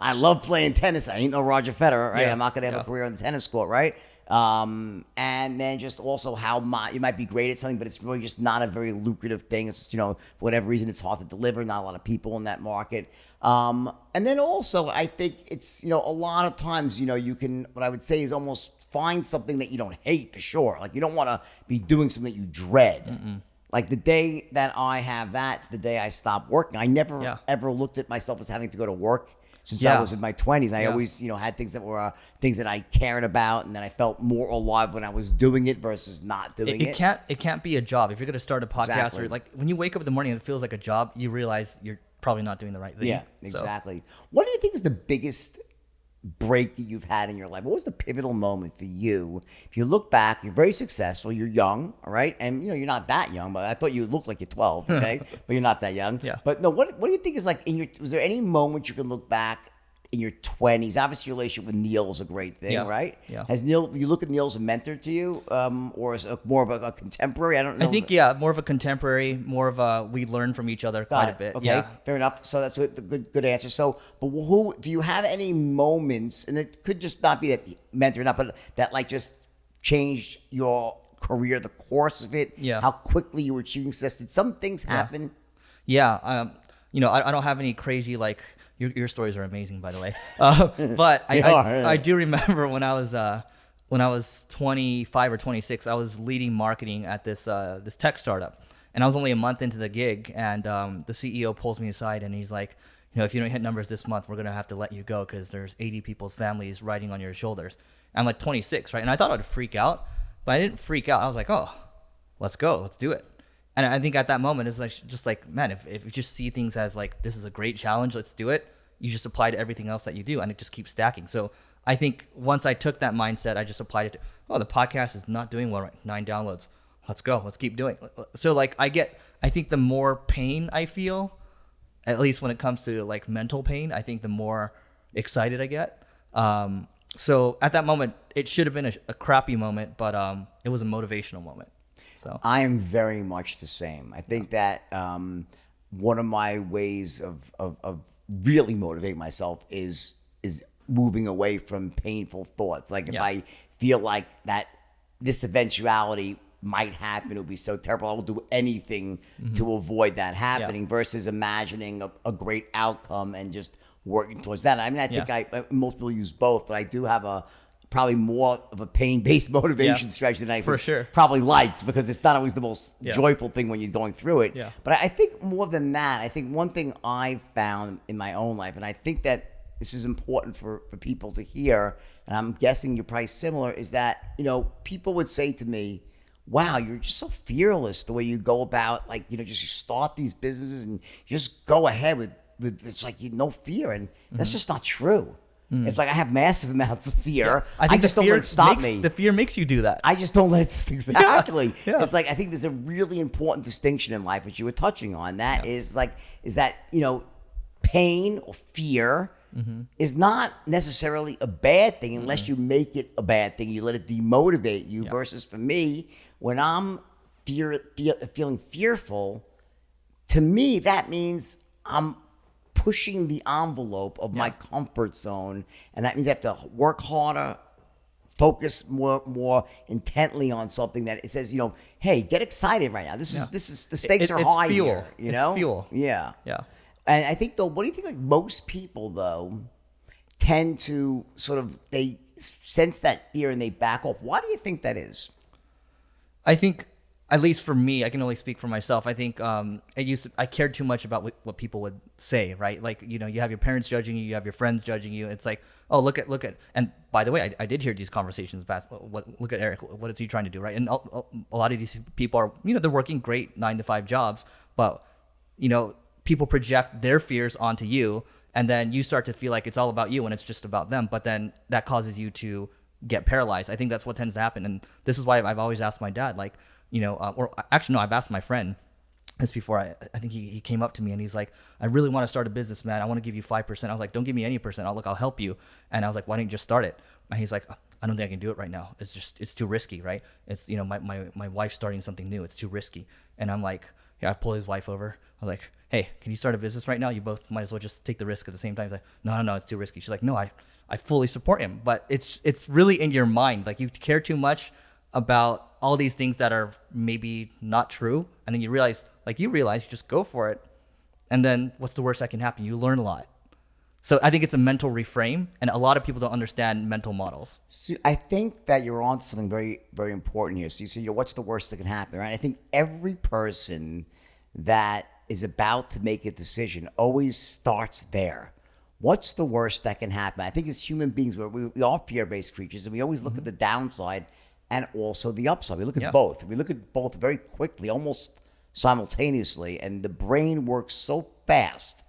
I love playing tennis. I ain't no Roger Federer, right? I'm not going to have a career on the tennis court, right? And then just also how you might be great at something, but it's really just not a very lucrative thing. It's, for whatever reason, it's hard to deliver. Not a lot of people in that market. And then also, I think it's, a lot of times, you can, what I would say is almost find something that you don't hate for sure. Like, you don't want to be doing something that you dread. Mm-mm. Like, the day that I have that's the day I stop working. I never ever looked at myself as having to go to work since I was in my 20s. I always, had things that were things that I cared about, and then I felt more alive when I was doing it versus not doing it. It can't be a job. If you're going to start a podcast, or like when you wake up in the morning and it feels like a job, you realize you're probably not doing the right thing. Yeah, exactly. So. What do you think is the biggest break that you've had in your life? What was the pivotal moment for you? If you look back, you're very successful, you're young, all right? And you're not that young, but I thought you looked like you're 12, okay? But you're not that young. Yeah. But no, what do you think is like was there any moment you can look back in your 20s? Obviously, your relationship with Neil is a great thing, right? Yeah. Has Neil, you look at Neil as a mentor to you, or as more of a contemporary? I don't know. I think, more of a contemporary, more of a, we learn from each other quite a bit. Okay, fair enough. So that's a good answer. So, but who, do you have any moments, and it could just not be that mentor, not, but that like just changed your career, the course of it, how quickly you were achieving success? Did some things happen? Yeah. I don't have any crazy, like, your stories are amazing, by the way. But I do remember when I was 25 or 26, I was leading marketing at this tech startup, and I was only a month into the gig, and the CEO pulls me aside and he's like, if you don't hit numbers this month, we're gonna have to let you go because there's 80 people's families riding on your shoulders. And I'm like 26, right? And I thought I'd freak out, but I didn't freak out. I was like, oh, let's go, let's do it. And I think at that moment, it's like, just like, man, if you just see things as like, this is a great challenge, let's do it, you just apply to everything else that you do, and it just keeps stacking. So I think once I took that mindset, I just applied it to, the podcast is not doing well, right? 9 downloads. Let's go. Let's keep doing it. So like I think the more pain I feel, at least when it comes to like mental pain, I think the more excited I get. So at that moment, it should have been a crappy moment, but it was a motivational moment. So I am very much the same. I think that one of my ways of really motivating myself is moving away from painful thoughts. Like, if I feel like that this eventuality might happen, it would be so terrible, I will do anything to avoid that happening, versus imagining a great outcome and just working towards that. I mean, I think most people use both, but I do have probably more of a pain-based motivation strategy than I probably liked, because it's not always the most joyful thing when you're going through it. Yeah. But I think more than that, I think one thing I've found in my own life, and I think that this is important for people to hear, and I'm guessing you're probably similar, is that, people would say to me, wow, you're just so fearless the way you go about, like, just you start these businesses and you just go ahead with it's like no fear. And that's just not true. It's like I have massive amounts of fear. I think just don't let it stop me. The fear makes you do that. I just don't let it exactly. It's like, I think there's a really important distinction in life, which you were touching on. That is that pain or fear is not necessarily a bad thing unless you make it a bad thing. You let it demotivate you. Versus for me, when I'm feeling fearful, to me that means I'm pushing the envelope of my comfort zone, and that means I have to work harder, focus more intently on something that it says, hey, get excited right now. This is the stakes are high fuel. Here. It's fuel. Yeah. Yeah. And I think though, what do you think? Like, most people though tend to they sense that fear and they back off. Why do you think that is? I think, at least for me, I can only speak for myself. I think I cared too much about what people would say, right? Like, you know, you have your parents judging you, you have your friends judging you. It's like, oh, look at. And by the way, I did hear these conversations past. Look at Eric. What is he trying to do, right? And a lot of these people are, you know, they're working great 9-to-5 jobs, but, you know, people project their fears onto you, and then you start to feel like it's all about you and it's just about them. But then that causes you to get paralyzed. I think that's what tends to happen, and this is why I've always asked my dad, like, you know, or actually no, I've asked my friend this before. I think he came up to me and he's like, I really want to start a business, man. I want to give you 5%. I was like, don't give me any percent. I'll help you. And I was like, why don't you just start it? And he's like, I don't think I can do it right now. It's too risky, right? It's, you know, my wife's starting something new. It's too risky. And I'm like, yeah, I pull his wife over. I was like, hey, can you start a business right now? You both might as well just take the risk at the same time. He's like, no, it's too risky. She's like, no, I fully support him. But it's really in your mind. Like, you care too much about all these things that are maybe not true, and then you realize you just go for it, and then what's the worst that can happen? You learn a lot. So I think it's a mental reframe, and a lot of people don't understand mental models. So I think that you're on something very, very important here. So you say, what's the worst that can happen, right? I think every person that is about to make a decision always starts there. What's the worst that can happen? I think as human beings, we are fear-based creatures, and we always look at the downside and also the upside. We look at both. We look at both very quickly, almost simultaneously, and the brain works so fast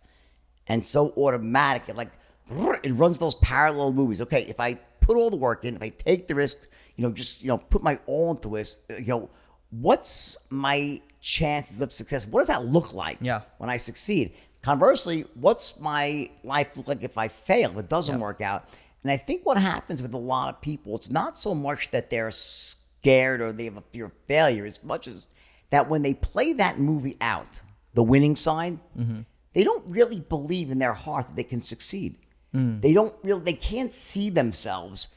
and so automatic. It runs those parallel movies. Okay, if I put all the work in, if I take the risk, put my all into this, what's my chances of success? What does that look like when I succeed? Conversely, what's my life look like if I fail, if it doesn't work out? And I think what happens with a lot of people, it's not so much that they're scared or they have a fear of failure, as much as that when they play that movie out, the winning side, they don't really believe in their heart that they can succeed. They can't see themselves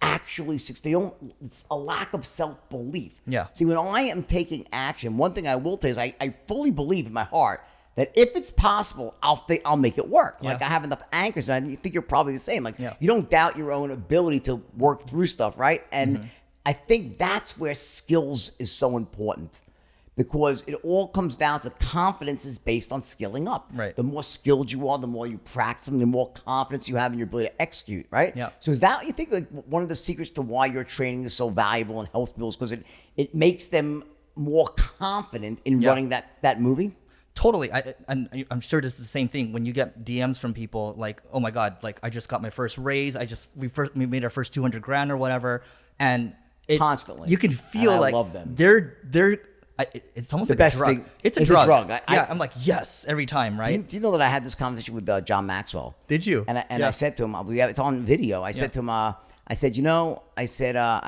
actually succeed. It's a lack of self-belief. Yeah. See, when I am taking action, one thing I will tell you is I fully believe in my heart that if it's possible, I'll make it work. Yeah. Like, I have enough anchors, and I think you're probably the same. Like, you don't doubt your own ability to work through stuff, right? And I think that's where skills is so important, because it all comes down to confidence is based on skilling up. Right. The more skilled you are, the more you practice them, the more confidence you have in your ability to execute, right? Yeah. So is that what you think, like, one of the secrets to why your training is so valuable and helps people, because it makes them more confident in running that movie? Totally. I'm sure this is the same thing when you get DMs from people like, oh my God, like, I just got my first raise. We made our first 200 grand or whatever. And it's constantly, you can feel like love them. It's almost the like best a drug. thing. It's a drug. I'm like, yes, every time, right? Do you know that I had this conversation with John Maxwell? Did you? And I said to him, it's on video. I said to him, I'm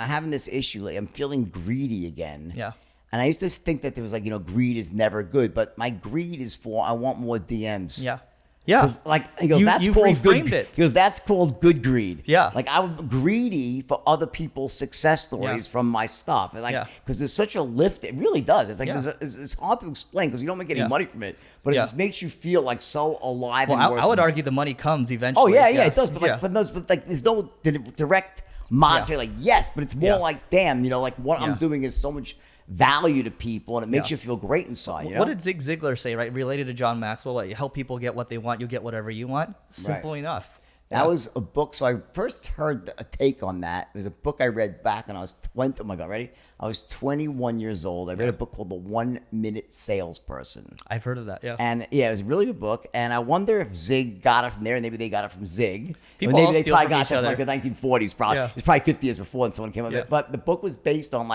having this issue. Like, I'm feeling greedy again. Yeah. And I used to think that there was greed is never good, but my greed is for I want more DMs. Yeah. Yeah. Like, he goes, that's called good. It. He goes, that's called good greed. Yeah. Like, I was greedy for other people's success stories from my stuff. And because there's such a lift, it really does. It's like, it's hard to explain because you don't make any money from it, but it just makes you feel like so alive. Well, and I would argue the money comes eventually. Oh yeah, it does. But there's no direct monetary, but it's more like, damn, what I'm doing is so much value to people, and it makes you feel great inside. What did Zig Ziglar say, right? Related to John Maxwell, like, help people get what they want, you get whatever you want. Simple enough. That was a book. So I first heard a take on that. There's a book I read back when I was 20. Oh my God, ready? I was 21 years old. I read a book called The 1 Minute Salesperson. I've heard of that, yeah. And it was a really good book. And I wonder if Zig got it from there, and maybe they got it from Zig. People maybe all they steal probably from got each it from other. the 1940s. Probably it's probably 50 years before, and someone came up with it. But the book was based on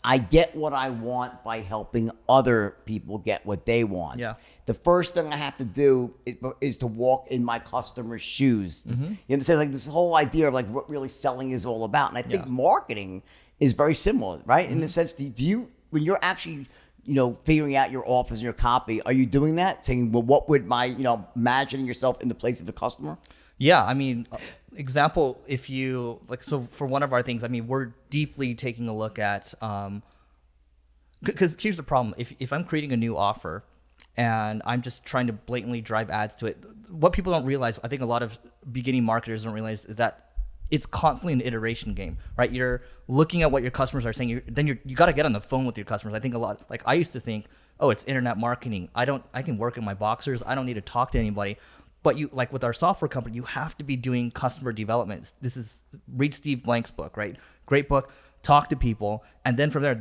I get what I want by helping other people get what they want. Yeah. The first thing I have to do is to walk in my customer's shoes. You understand? Like, this whole idea of what really selling is all about. And I think marketing is very similar, right? In the sense, do you, when you're actually, figuring out your offers and your copy, are you doing that? Saying, well, what would my, imagining yourself in the place of the customer? Yeah, I mean, example, if you so for one of our things, I mean, we're deeply taking a look at, because here's the problem: if I'm creating a new offer and I'm just trying to blatantly drive ads to it, what people don't realize, I think a lot of beginning marketers don't realize, is that it's constantly an iteration game, right? You're looking at what your customers are saying. You got to get on the phone with your customers. I think a lot, like I used to think, oh, it's internet marketing. I can work in my boxers. I don't need to talk to anybody. But you, like with our software company, you have to be doing customer development. Read Steve Blank's book, right? Great book. Talk to people. And then from there,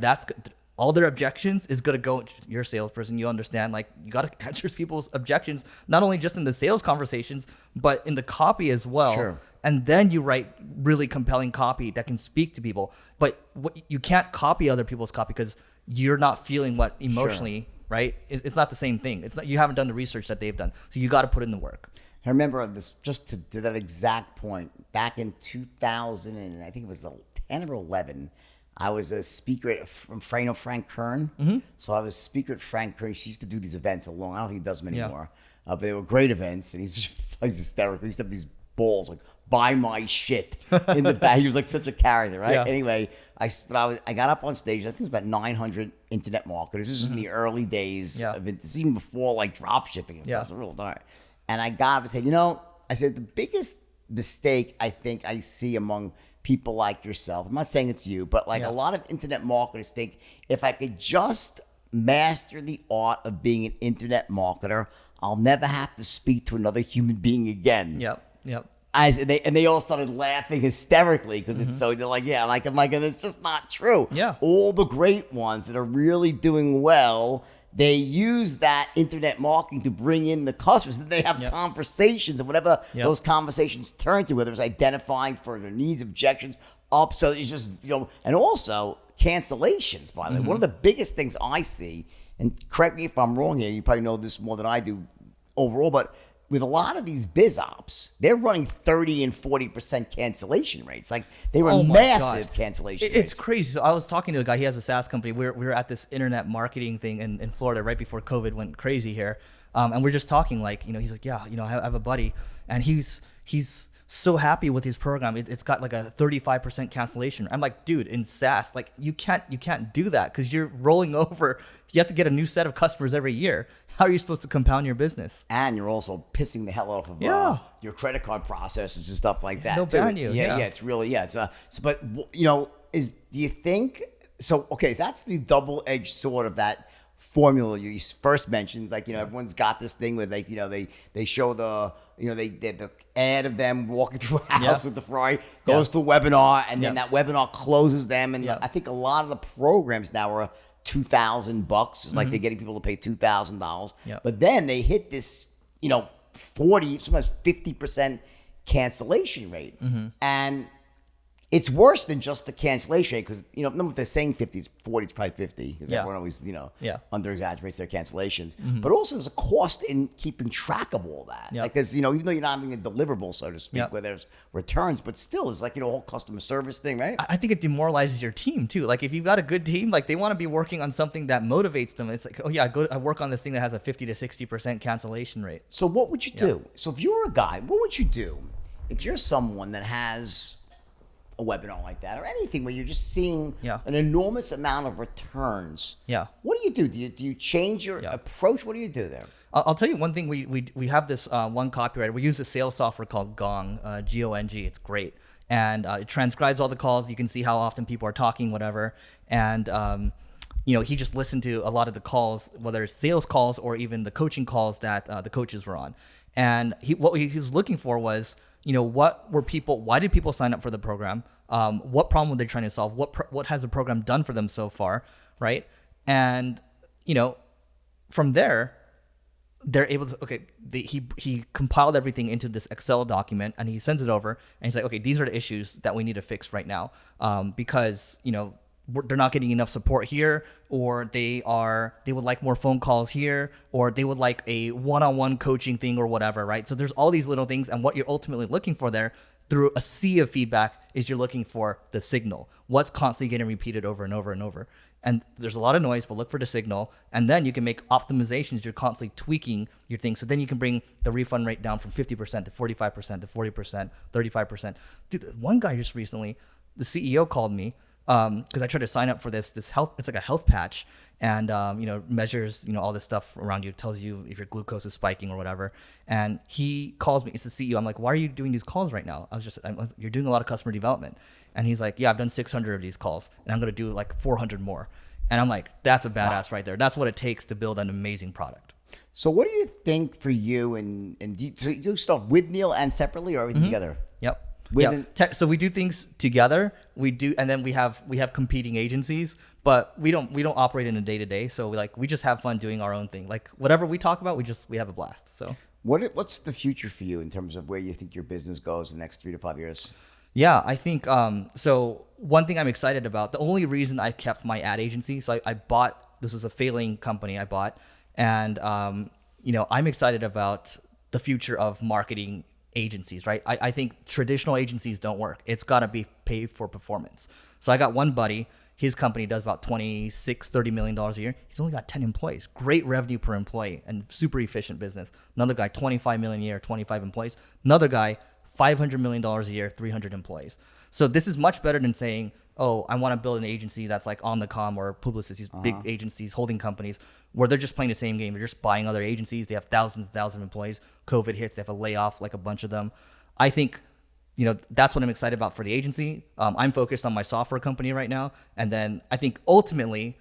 all their objections is going to go. You're a salesperson. You understand, like you got to answer people's objections, not only just in the sales conversations, but in the copy as well. Sure. And then you write really compelling copy that can speak to people. But you can't copy other people's copy because you're not feeling what emotionally, right? It's not the same thing. It's not, you haven't done the research that they've done. So you got to put in the work. I remember this, just to that exact point, back in 2000, and I think it was 10 or 11, I was a speaker from Frank Kern. Mm-hmm. So I was a speaker at Frank Kern. He used to do these events I don't think he does them anymore. Yeah. But they were great events, and he's hysterical. He used to have these balls, like, buy my shit in the back. He was like such a character, right? Yeah. Anyway, I got up on stage. I think it was about 900 internet marketers. This is in the early days of it. This is even before like drop shipping and stuff. It's real dark. And I got up and said, I said, the biggest mistake I think I see among people like yourself, I'm not saying it's you, but like a lot of internet marketers think, if I could just master the art of being an internet marketer, I'll never have to speak to another human being again. Yep. And they all started laughing hysterically because it's so, they're like, I'm like, and it's just not true. Yeah. All the great ones that are really doing well, they use that internet marketing to bring in the customers. They have conversations, and whatever those conversations turn to, whether it's identifying for their needs, objections, so it's just, and also cancellations, by the way. One of the biggest things I see, and correct me if I'm wrong here, you probably know this more than I do overall, but with a lot of these biz ops, they're running 30 and 40% cancellation rates. Like they were massive cancellation rates. It's crazy. So I was talking to a guy, he has a SaaS company. We were at this internet marketing thing in Florida right before COVID went crazy here. And we're just talking like, he's like, I have a buddy, and he's so happy with his program. It's got like a 35% cancellation. I'm like, dude, in SaaS, like you can't do that because you're rolling over. You have to get a new set of customers every year. How are you supposed to compound your business? And you're also pissing the hell off of your credit card processors and stuff like that. They'll ban you. Yeah, it's really, but do you think, okay, that's the double-edged sword of that formula you first mentioned. Like, everyone's got this thing where they show the, the ad of them walking through a house with the Ferrari, goes to a webinar, and then that webinar closes them. And I think a lot of the programs now are $2,000. It's like they're getting people to pay $2,000. But then they hit this, 40, sometimes 50% cancellation rate. And it's worse than just the cancellation rate because, if they're saying 50, it's 40, it's probably 50 because everyone always, under exaggerates their cancellations. But also there's a cost in keeping track of all that. Like there's, even though you're not having a deliverable, so to speak, where there's returns, but still it's like, a whole customer service thing, right? I think it demoralizes your team too. Like if you've got a good team, like they want to be working on something that motivates them. It's like, I work on this thing that has a 50 to 60% cancellation rate. So what would you do? So if you were a guy, what would you do if you're someone that has a webinar like that or anything where you're just seeing an enormous amount of returns? What do? Do you change your approach? What do you do there? I'll tell you one thing. We have this one copywriter. We use a sales software called Gong, G-O-N-G. It's great. And it transcribes all the calls. You can see how often people are talking, whatever. And he just listened to a lot of the calls, whether it's sales calls or even the coaching calls that the coaches were on. And what he was looking for was, why did people sign up for the program? What problem were they trying to solve? What has the program done for them so far, right? And, from there, they're able to, he compiled everything into this Excel document and he sends it over and he's like, okay, these are the issues that we need to fix right now. Because, they're not getting enough support here, or they would like more phone calls here, or they would like a one-on-one coaching thing or whatever, right? So there's all these little things, and what you're ultimately looking for there through a sea of feedback is you're looking for the signal. What's constantly getting repeated over and over and over. And there's a lot of noise, but look for the signal, and then you can make optimizations. You're constantly tweaking your things. So then you can bring the refund rate down from 50% to 45% to 40%, 35%. Dude, one guy just recently, the CEO called me, because I tried to sign up for this health. It's like a health patch, and measures all this stuff around you, tells you if your glucose is spiking or whatever. And he calls me. It's the CEO. I'm like, why are you doing these calls right now? You're doing a lot of customer development. And he's like, yeah, I've done 600 of these calls, and I'm gonna do like 400 more. And I'm like, that's a badass right there. That's what it takes to build an amazing product. So what do you think for you, and do you do stuff with Neil and separately, or everything together? Yep. So we do things together. We do, and then we have competing agencies, but we don't operate in a day to day. So we just have fun doing our own thing. Like whatever we talk about, we have a blast. So what's the future for you in terms of where you think your business goes in the next 3 to 5 years? Yeah, I think so. One thing I'm excited about. The only reason I kept my ad agency, so I bought. This is a failing company I bought, and I'm excited about the future of marketing agencies, right? I think traditional agencies don't work. It's got to be paid for performance. So I got one buddy, his company does about $30 million a year. He's only got 10 employees, great revenue per employee and super efficient business. Another guy, 25 million a year, 25 employees. Another guy, $500 million a year, 300 employees. So this is much better than saying, oh, I want to build an agency that's like Omnicom or Publicis, these big agencies, holding companies, where they're just playing the same game. They're just buying other agencies. They have thousands and thousands of employees. COVID hits. They have a layoff, like a bunch of them. I think, that's what I'm excited about for the agency. I'm focused on my software company right now. And then I think ultimately,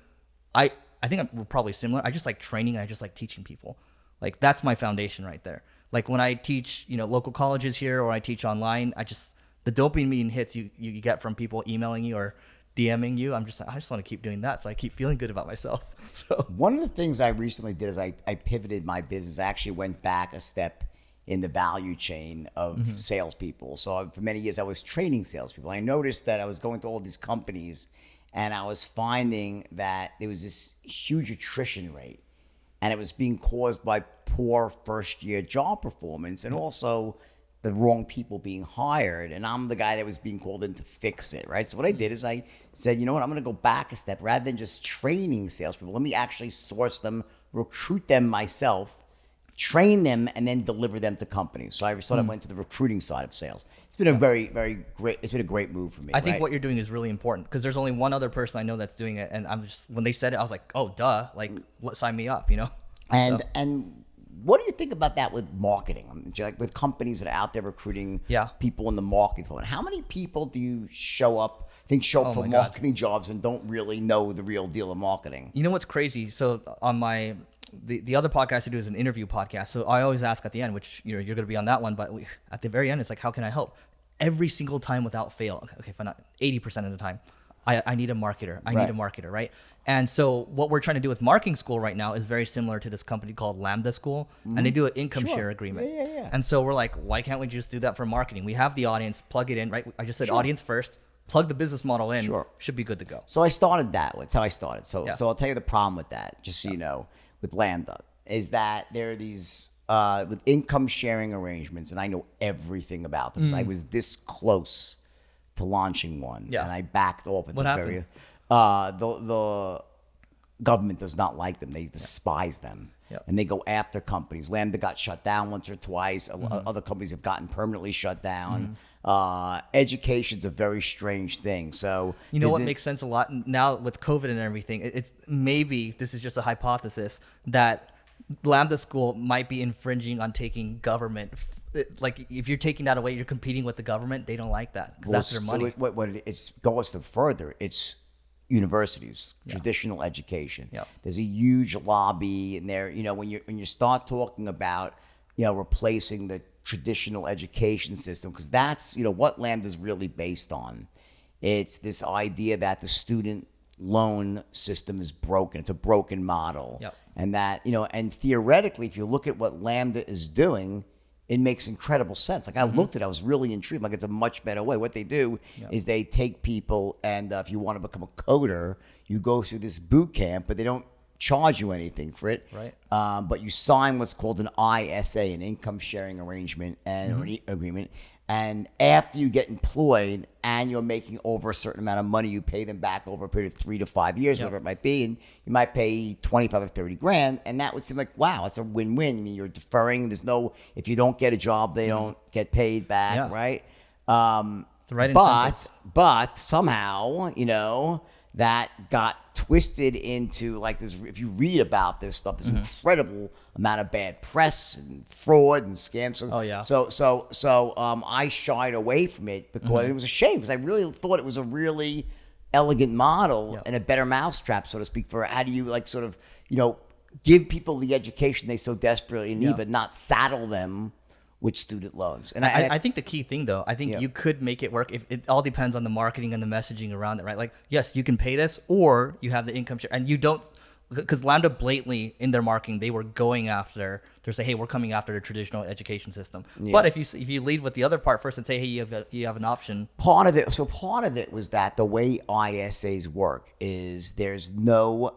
I think we're probably similar. I just like training and I just like teaching people. Like that's my foundation right there. Like when I teach, local colleges here or I teach online, the dopamine hits you get from people emailing you or DMing you. I just want to keep doing that. So I keep feeling good about myself. So one of the things I recently did is I pivoted my business. I actually went back a step in the value chain of salespeople. So for many years I was training salespeople. I noticed that I was going to all these companies and I was finding that there was this huge attrition rate, and it was being caused by poor first year job performance and also the wrong people being hired, and I'm the guy that was being called in to fix it, right? So what I did is I said, you know what, I'm going to go back a step. Rather than just training salespeople, let me actually source them, recruit them myself, train them, and then deliver them to companies. So I sort of went to the recruiting side of sales. It's been a very, very great. It's been a great move for me. I think what you're doing is really important because there's only one other person I know that's doing it, and when they said it, I was like, oh, duh, like sign me up, And what do you think about that with marketing? I mean, like with companies that are out there recruiting people in the marketing department, how many people do you show up for marketing jobs and don't really know the real deal of marketing? You know what's crazy? So on the other podcast I do is an interview podcast. So I always ask at the end, which you're going to be on that one, but at the very end, it's like, how can I help? Every single time without fail. Okay, fine, not 80% of the time. I need a marketer. I need a marketer, right? And so what we're trying to do with Marketing School right now is very similar to this company called Lambda School, and they do an income share agreement. Yeah. And so we're like, why can't we just do that for marketing? We have the audience, plug it in, right? I just said audience first, plug the business model in, should be good to go. So I started that. That's how I started. So I'll tell you the problem with that, just so you know, with Lambda, is that there are these with income sharing arrangements, and I know everything about them. I was this close to launching one, and I backed off at what the happened? the government does not like them. They despise them, and they go after companies. Lambda got shut down once or twice. Other companies have gotten permanently shut down. Education's a very strange thing. So what makes sense a lot now with COVID and everything. It's maybe this is just a hypothesis that Lambda School might be infringing on taking government. Like if you're taking that away, you're competing with the government. They don't like that because that's their money. It goes to further. It's universities, traditional education. There's a huge lobby in there. When you start talking about replacing the traditional education system, because that's what Lambda is really based on. It's this idea that the student loan system is broken. It's a broken model, and that and theoretically, if you look at what Lambda is doing, it makes incredible sense. Like I looked at it, I was really intrigued. Like it's a much better way. What they do is they take people, and if you want to become a coder, you go through this boot camp, but they don't charge you anything for it. Right. But you sign what's called an ISA, an income sharing arrangement and agreement. And after you get employed and you're making over a certain amount of money, you pay them back over a period of 3 to 5 years, whatever it might be. And you might pay 25 or 30 grand. And that would seem like, wow, it's a win-win. I mean, you're deferring. If you don't get a job, they don't get paid back, right? It's the right incentive. But somehow, that got twisted into like this. If you read about this stuff, this incredible amount of bad press and fraud and scams. Oh, yeah. So I shied away from it because it was a shame, because I really thought it was a really elegant model and a better mousetrap, so to speak, for how do you like sort of, give people the education they so desperately need, but not saddle them with student loans. And I think the key thing, though, I think you could make it work if it all depends on the marketing and the messaging around it, right? Like, yes, you can pay this, or you have the income share, and you don't, because Lambda blatantly in their marketing, they were going after, they're saying, hey, we're coming after the traditional education system. But if you lead with the other part first and say, hey, you have an option. Part of it was that the way ISAs work is there's no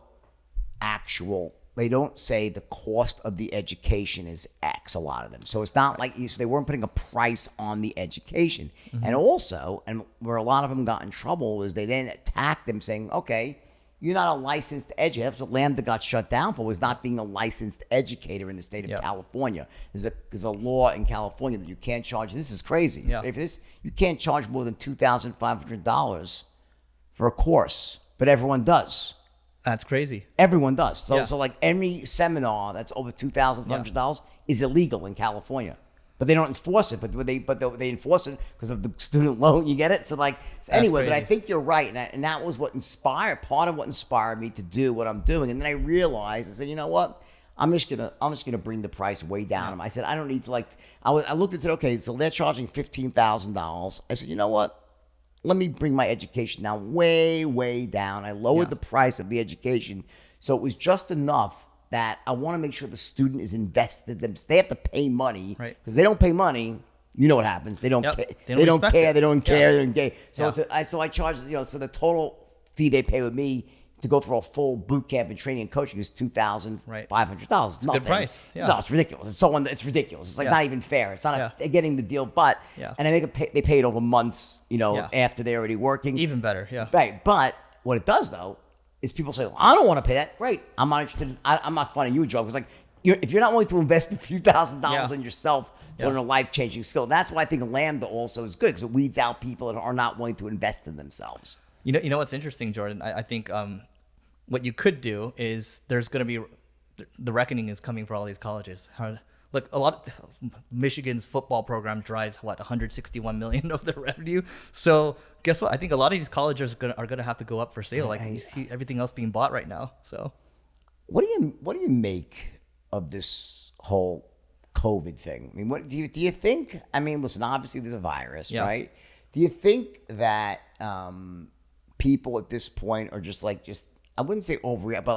actual, they don't say the cost of the education is X, a lot of them. So it's not like so they weren't putting a price on the education. And also, and where a lot of them got in trouble is they then attacked them saying, okay, you're not a licensed educator. That's what Lambda got shut down for, was not being a licensed educator in the state of California. There's a law in California that you can't charge, this is crazy. If you can't charge more than $2,500 for a course, but everyone does. That's crazy. Everyone does. So like any seminar that's over $2,500 is illegal in California, but they don't enforce it. But they enforce it because of the student loan. You get it? So anyway, but I think you're right, and that was what part of what inspired me to do what I'm doing. And then I realized, I said, you know what? I'm just gonna bring the price way down. I said, I don't need to I looked and said, okay, so they're charging $15,000. I said, you know what? Let me bring my education down way, way down. I lowered the price of the education, so it was just enough that I want to make sure the student is invested. They have to pay money, right? Because they don't pay money, you know what happens. They don't care. They don't care. So I charge, so the total fee they pay with me to go through a full boot camp and training and coaching is $2,500. It's a good price. Yeah. No, it's ridiculous. It's ridiculous. It's not even fair. It's not getting the deal, but and they pay it over months, after they're already working. Even better, yeah. Right, but what it does though is people say, well, I don't want to pay that. Great, I'm not interested. I'm not finding you a job. It's like if you're not willing to invest a few $1,000s in yourself to learn a life-changing skill, that's why I think Lambda also is good, because it weeds out people that are not willing to invest in themselves. You know what's interesting, Jordan? I think what you could do is there's going to be the reckoning is coming for all these colleges. Look, a lot of Michigan's football program drives $161 million of their revenue. So guess what? I think a lot of these colleges are gonna have to go up for sale. Like you see everything else being bought right now. So what do you make of this whole COVID thing? I mean, what do you think? I mean, listen, obviously there's a virus, right? Do you think that people at this point are just I wouldn't say overreact, but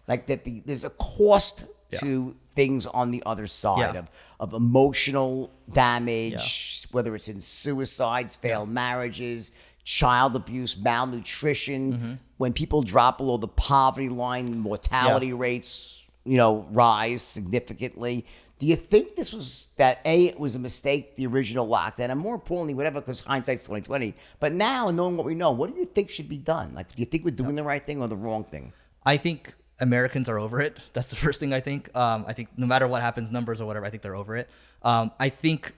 like that there's a cost to things on the other side of emotional damage, whether it's in suicides, failed marriages, child abuse, malnutrition. When people drop below the poverty line, mortality rates, rise significantly. Do you think this was it was a mistake, the original lockdown, and more importantly, whatever, because hindsight's 2020. But now, knowing what we know, what do you think should be done? Like, do you think we're doing the right thing or the wrong thing? I think Americans are over it. That's the first thing I think. I think no matter what happens, numbers or whatever, I think they're over it. I think,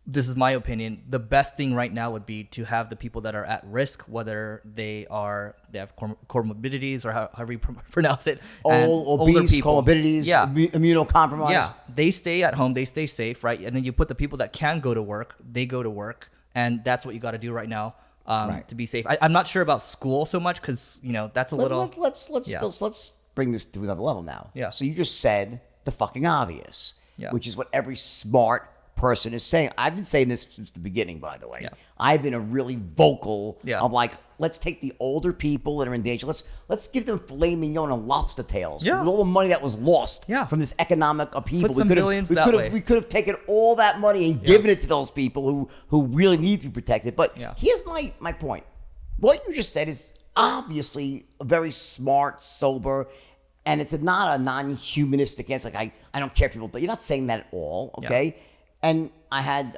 this is my opinion, the best thing right now would be to have the people that are at risk, whether they have comorbidities or however you pronounce it, obese, comorbidities, immunocompromised. Yeah, they stay at home, they stay safe, right? And then you put the people that can go to work, they go to work, and that's what you got to do right now to be safe. I'm not sure about school so much because that's a little. Let's bring this to another level now. Yeah. So you just said the fucking obvious, which is what every smart person is saying. I've been saying this since the beginning, by the way. Yeah. I've been a really vocal of let's take the older people that are in danger. Let's give them filet mignon and lobster tails. Yeah. With all the money that was lost from this economic upheaval. Put some billions that way. We could have taken all that money and given it to those people who really need to be protected. But here's my point. What you just said is obviously a very smart, sober, and it's not a non-humanistic answer. Like I don't care if people. You're not saying that at all, okay? Yeah. And I had,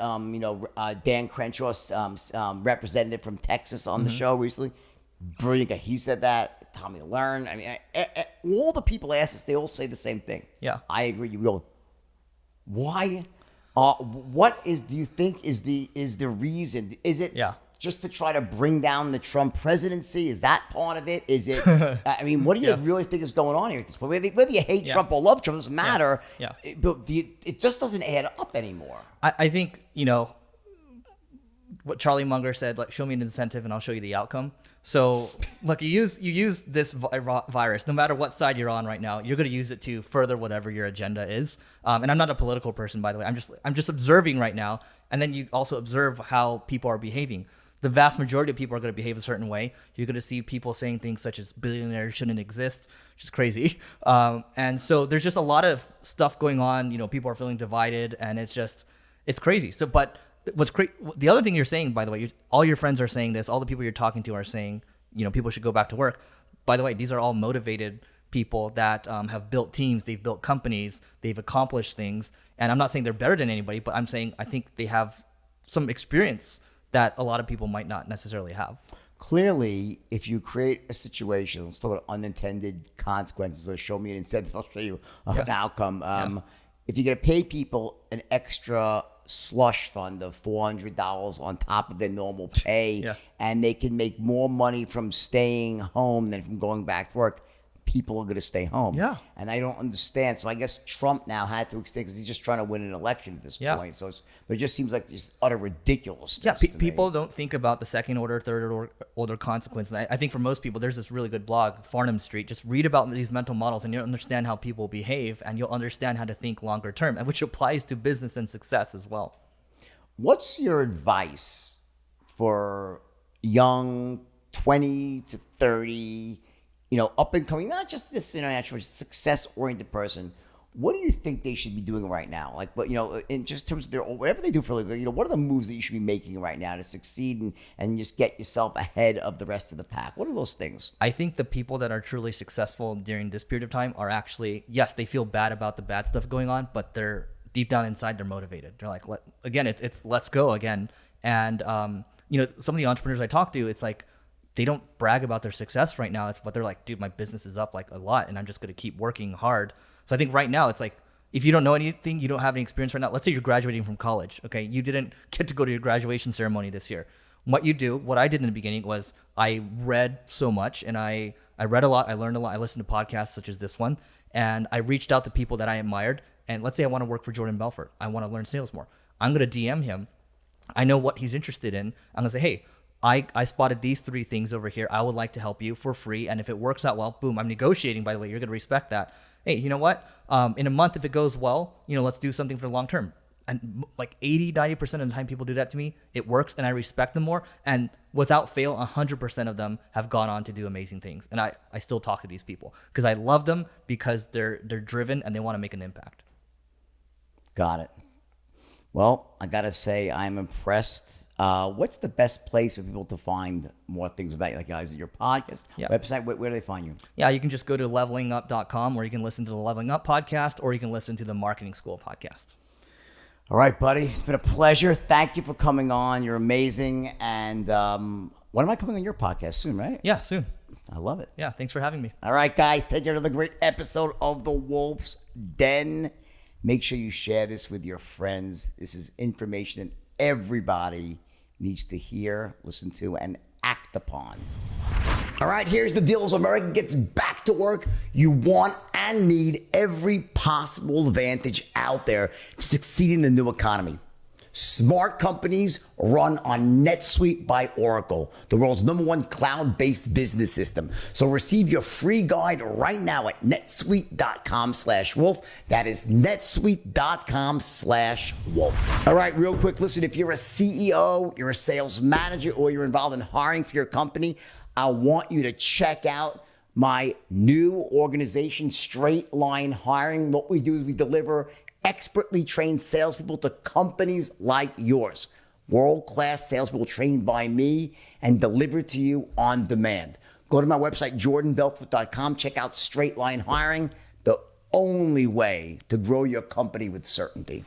Dan Crenshaw, representative from Texas, on the show recently. Brilliant guy. He said that. Tommy Learn. I mean, all the people ask us, they all say the same thing. Yeah, I agree. You go. Why? What do you think is the reason? Is it just to try to bring down the Trump presidency? Is that part of it? Is it? I mean, what do you really think is going on here at this point? Whether you hate Trump or love Trump, doesn't matter. Yeah. But it just doesn't add up anymore. I think, what Charlie Munger said, like, show me an incentive and I'll show you the outcome. So look, you use this virus, no matter what side you're on right now, you're going to use it to further whatever your agenda is. And I'm not a political person, by the way. I'm just observing right now. And then you also observe how people are behaving. The vast majority of people are going to behave a certain way. You're going to see people saying things such as billionaires shouldn't exist, which is crazy. And so there's just a lot of stuff going on. People are feeling divided, and it's crazy. So, but the other thing you're saying, by the way, all your friends are saying this, all the people you're talking to are saying, people should go back to work. By the way, these are all motivated people that have built teams, they've built companies, they've accomplished things. And I'm not saying they're better than anybody, but I'm saying I think they have some experience that a lot of people might not necessarily have. Clearly, if you create a situation, let's talk about unintended consequences, or show me an incentive, I'll show you an outcome. If you're going to pay people an extra slush fund of $400 on top of their normal pay, and they can make more money from staying home than from going back to work, people are going to stay home. Yeah. And I don't understand. So I guess Trump now had to extend because he's just trying to win an election at this point. So but it just seems like just utter ridiculousness. Yeah, people don't think about the second order, third order consequences. I think for most people, there's this really good blog, Farnham Street. Just read about these mental models and you'll understand how people behave, and you'll understand how to think longer term, and which applies to business and success as well. What's your advice for young 20 to 30, up and coming, not just this international, success-oriented person? What do you think they should be doing right now? Like, but in just terms of whatever they do for a living, what are the moves that you should be making right now to succeed and just get yourself ahead of the rest of the pack? What are those things? I think the people that are truly successful during this period of time are actually, yes, they feel bad about the bad stuff going on, but they're deep down inside, they're motivated. They're like, it's let's go again. And some of the entrepreneurs I talk to, it's like, they don't brag about their success right now. But they're like, dude, my business is up like a lot and I'm just going to keep working hard. So I think right now it's like, if you don't know anything, you don't have any experience right now. Let's say you're graduating from college. Okay. You didn't get to go to your graduation ceremony this year. What I did in the beginning was I read so much, and I read a lot. I learned a lot. I listened to podcasts such as this one, and I reached out to people that I admired. And let's say I want to work for Jordan Belfort. I want to learn sales more. I'm going to DM him. I know what he's interested in. I'm going to say, hey, I spotted these 3 things over here. I would like to help you for free. And if it works out well, boom, I'm negotiating, by the way. You're going to respect that. Hey, you know what? In a month, if it goes well, let's do something for the long term. And like 80, 90% of the time people do that to me, it works and I respect them more. And without fail, 100% of them have gone on to do amazing things. And I still talk to these people because I love them, because they're driven and they want to make an impact. Got it. Well, I got to say, I'm impressed. What's the best place for people to find more things about you? Like, guys, your podcast, website, where do they find you? Yeah, you can just go to levelingup.com, or you can listen to the Leveling Up podcast, or you can listen to the Marketing School podcast. All right, buddy. It's been a pleasure. Thank you for coming on. You're amazing. And when am I coming on your podcast? Soon, right? Yeah, soon. I love it. Yeah, thanks for having me. All right, guys. Take care of the great episode of The Wolf's Den. Make sure you share this with your friends. This is information that everybody needs to hear, listen to, and act upon. All right, here's the deal. As America gets back to work, you want and need every possible advantage out there to succeed in the new economy. Smart companies run on NetSuite by Oracle, the world's #1 cloud-based business system. So receive your free guide right now at netsuite.com/wolf. That is netsuite.com/wolf. All right, real quick, listen, if you're a CEO, you're a sales manager, or you're involved in hiring for your company, I want you to check out my new organization, Straight Line Hiring. What we do is we deliver expertly trained salespeople to companies like yours. World-class salespeople trained by me and delivered to you on demand. Go to my website, jordanbelfort.com. Check out Straight Line Hiring, the only way to grow your company with certainty.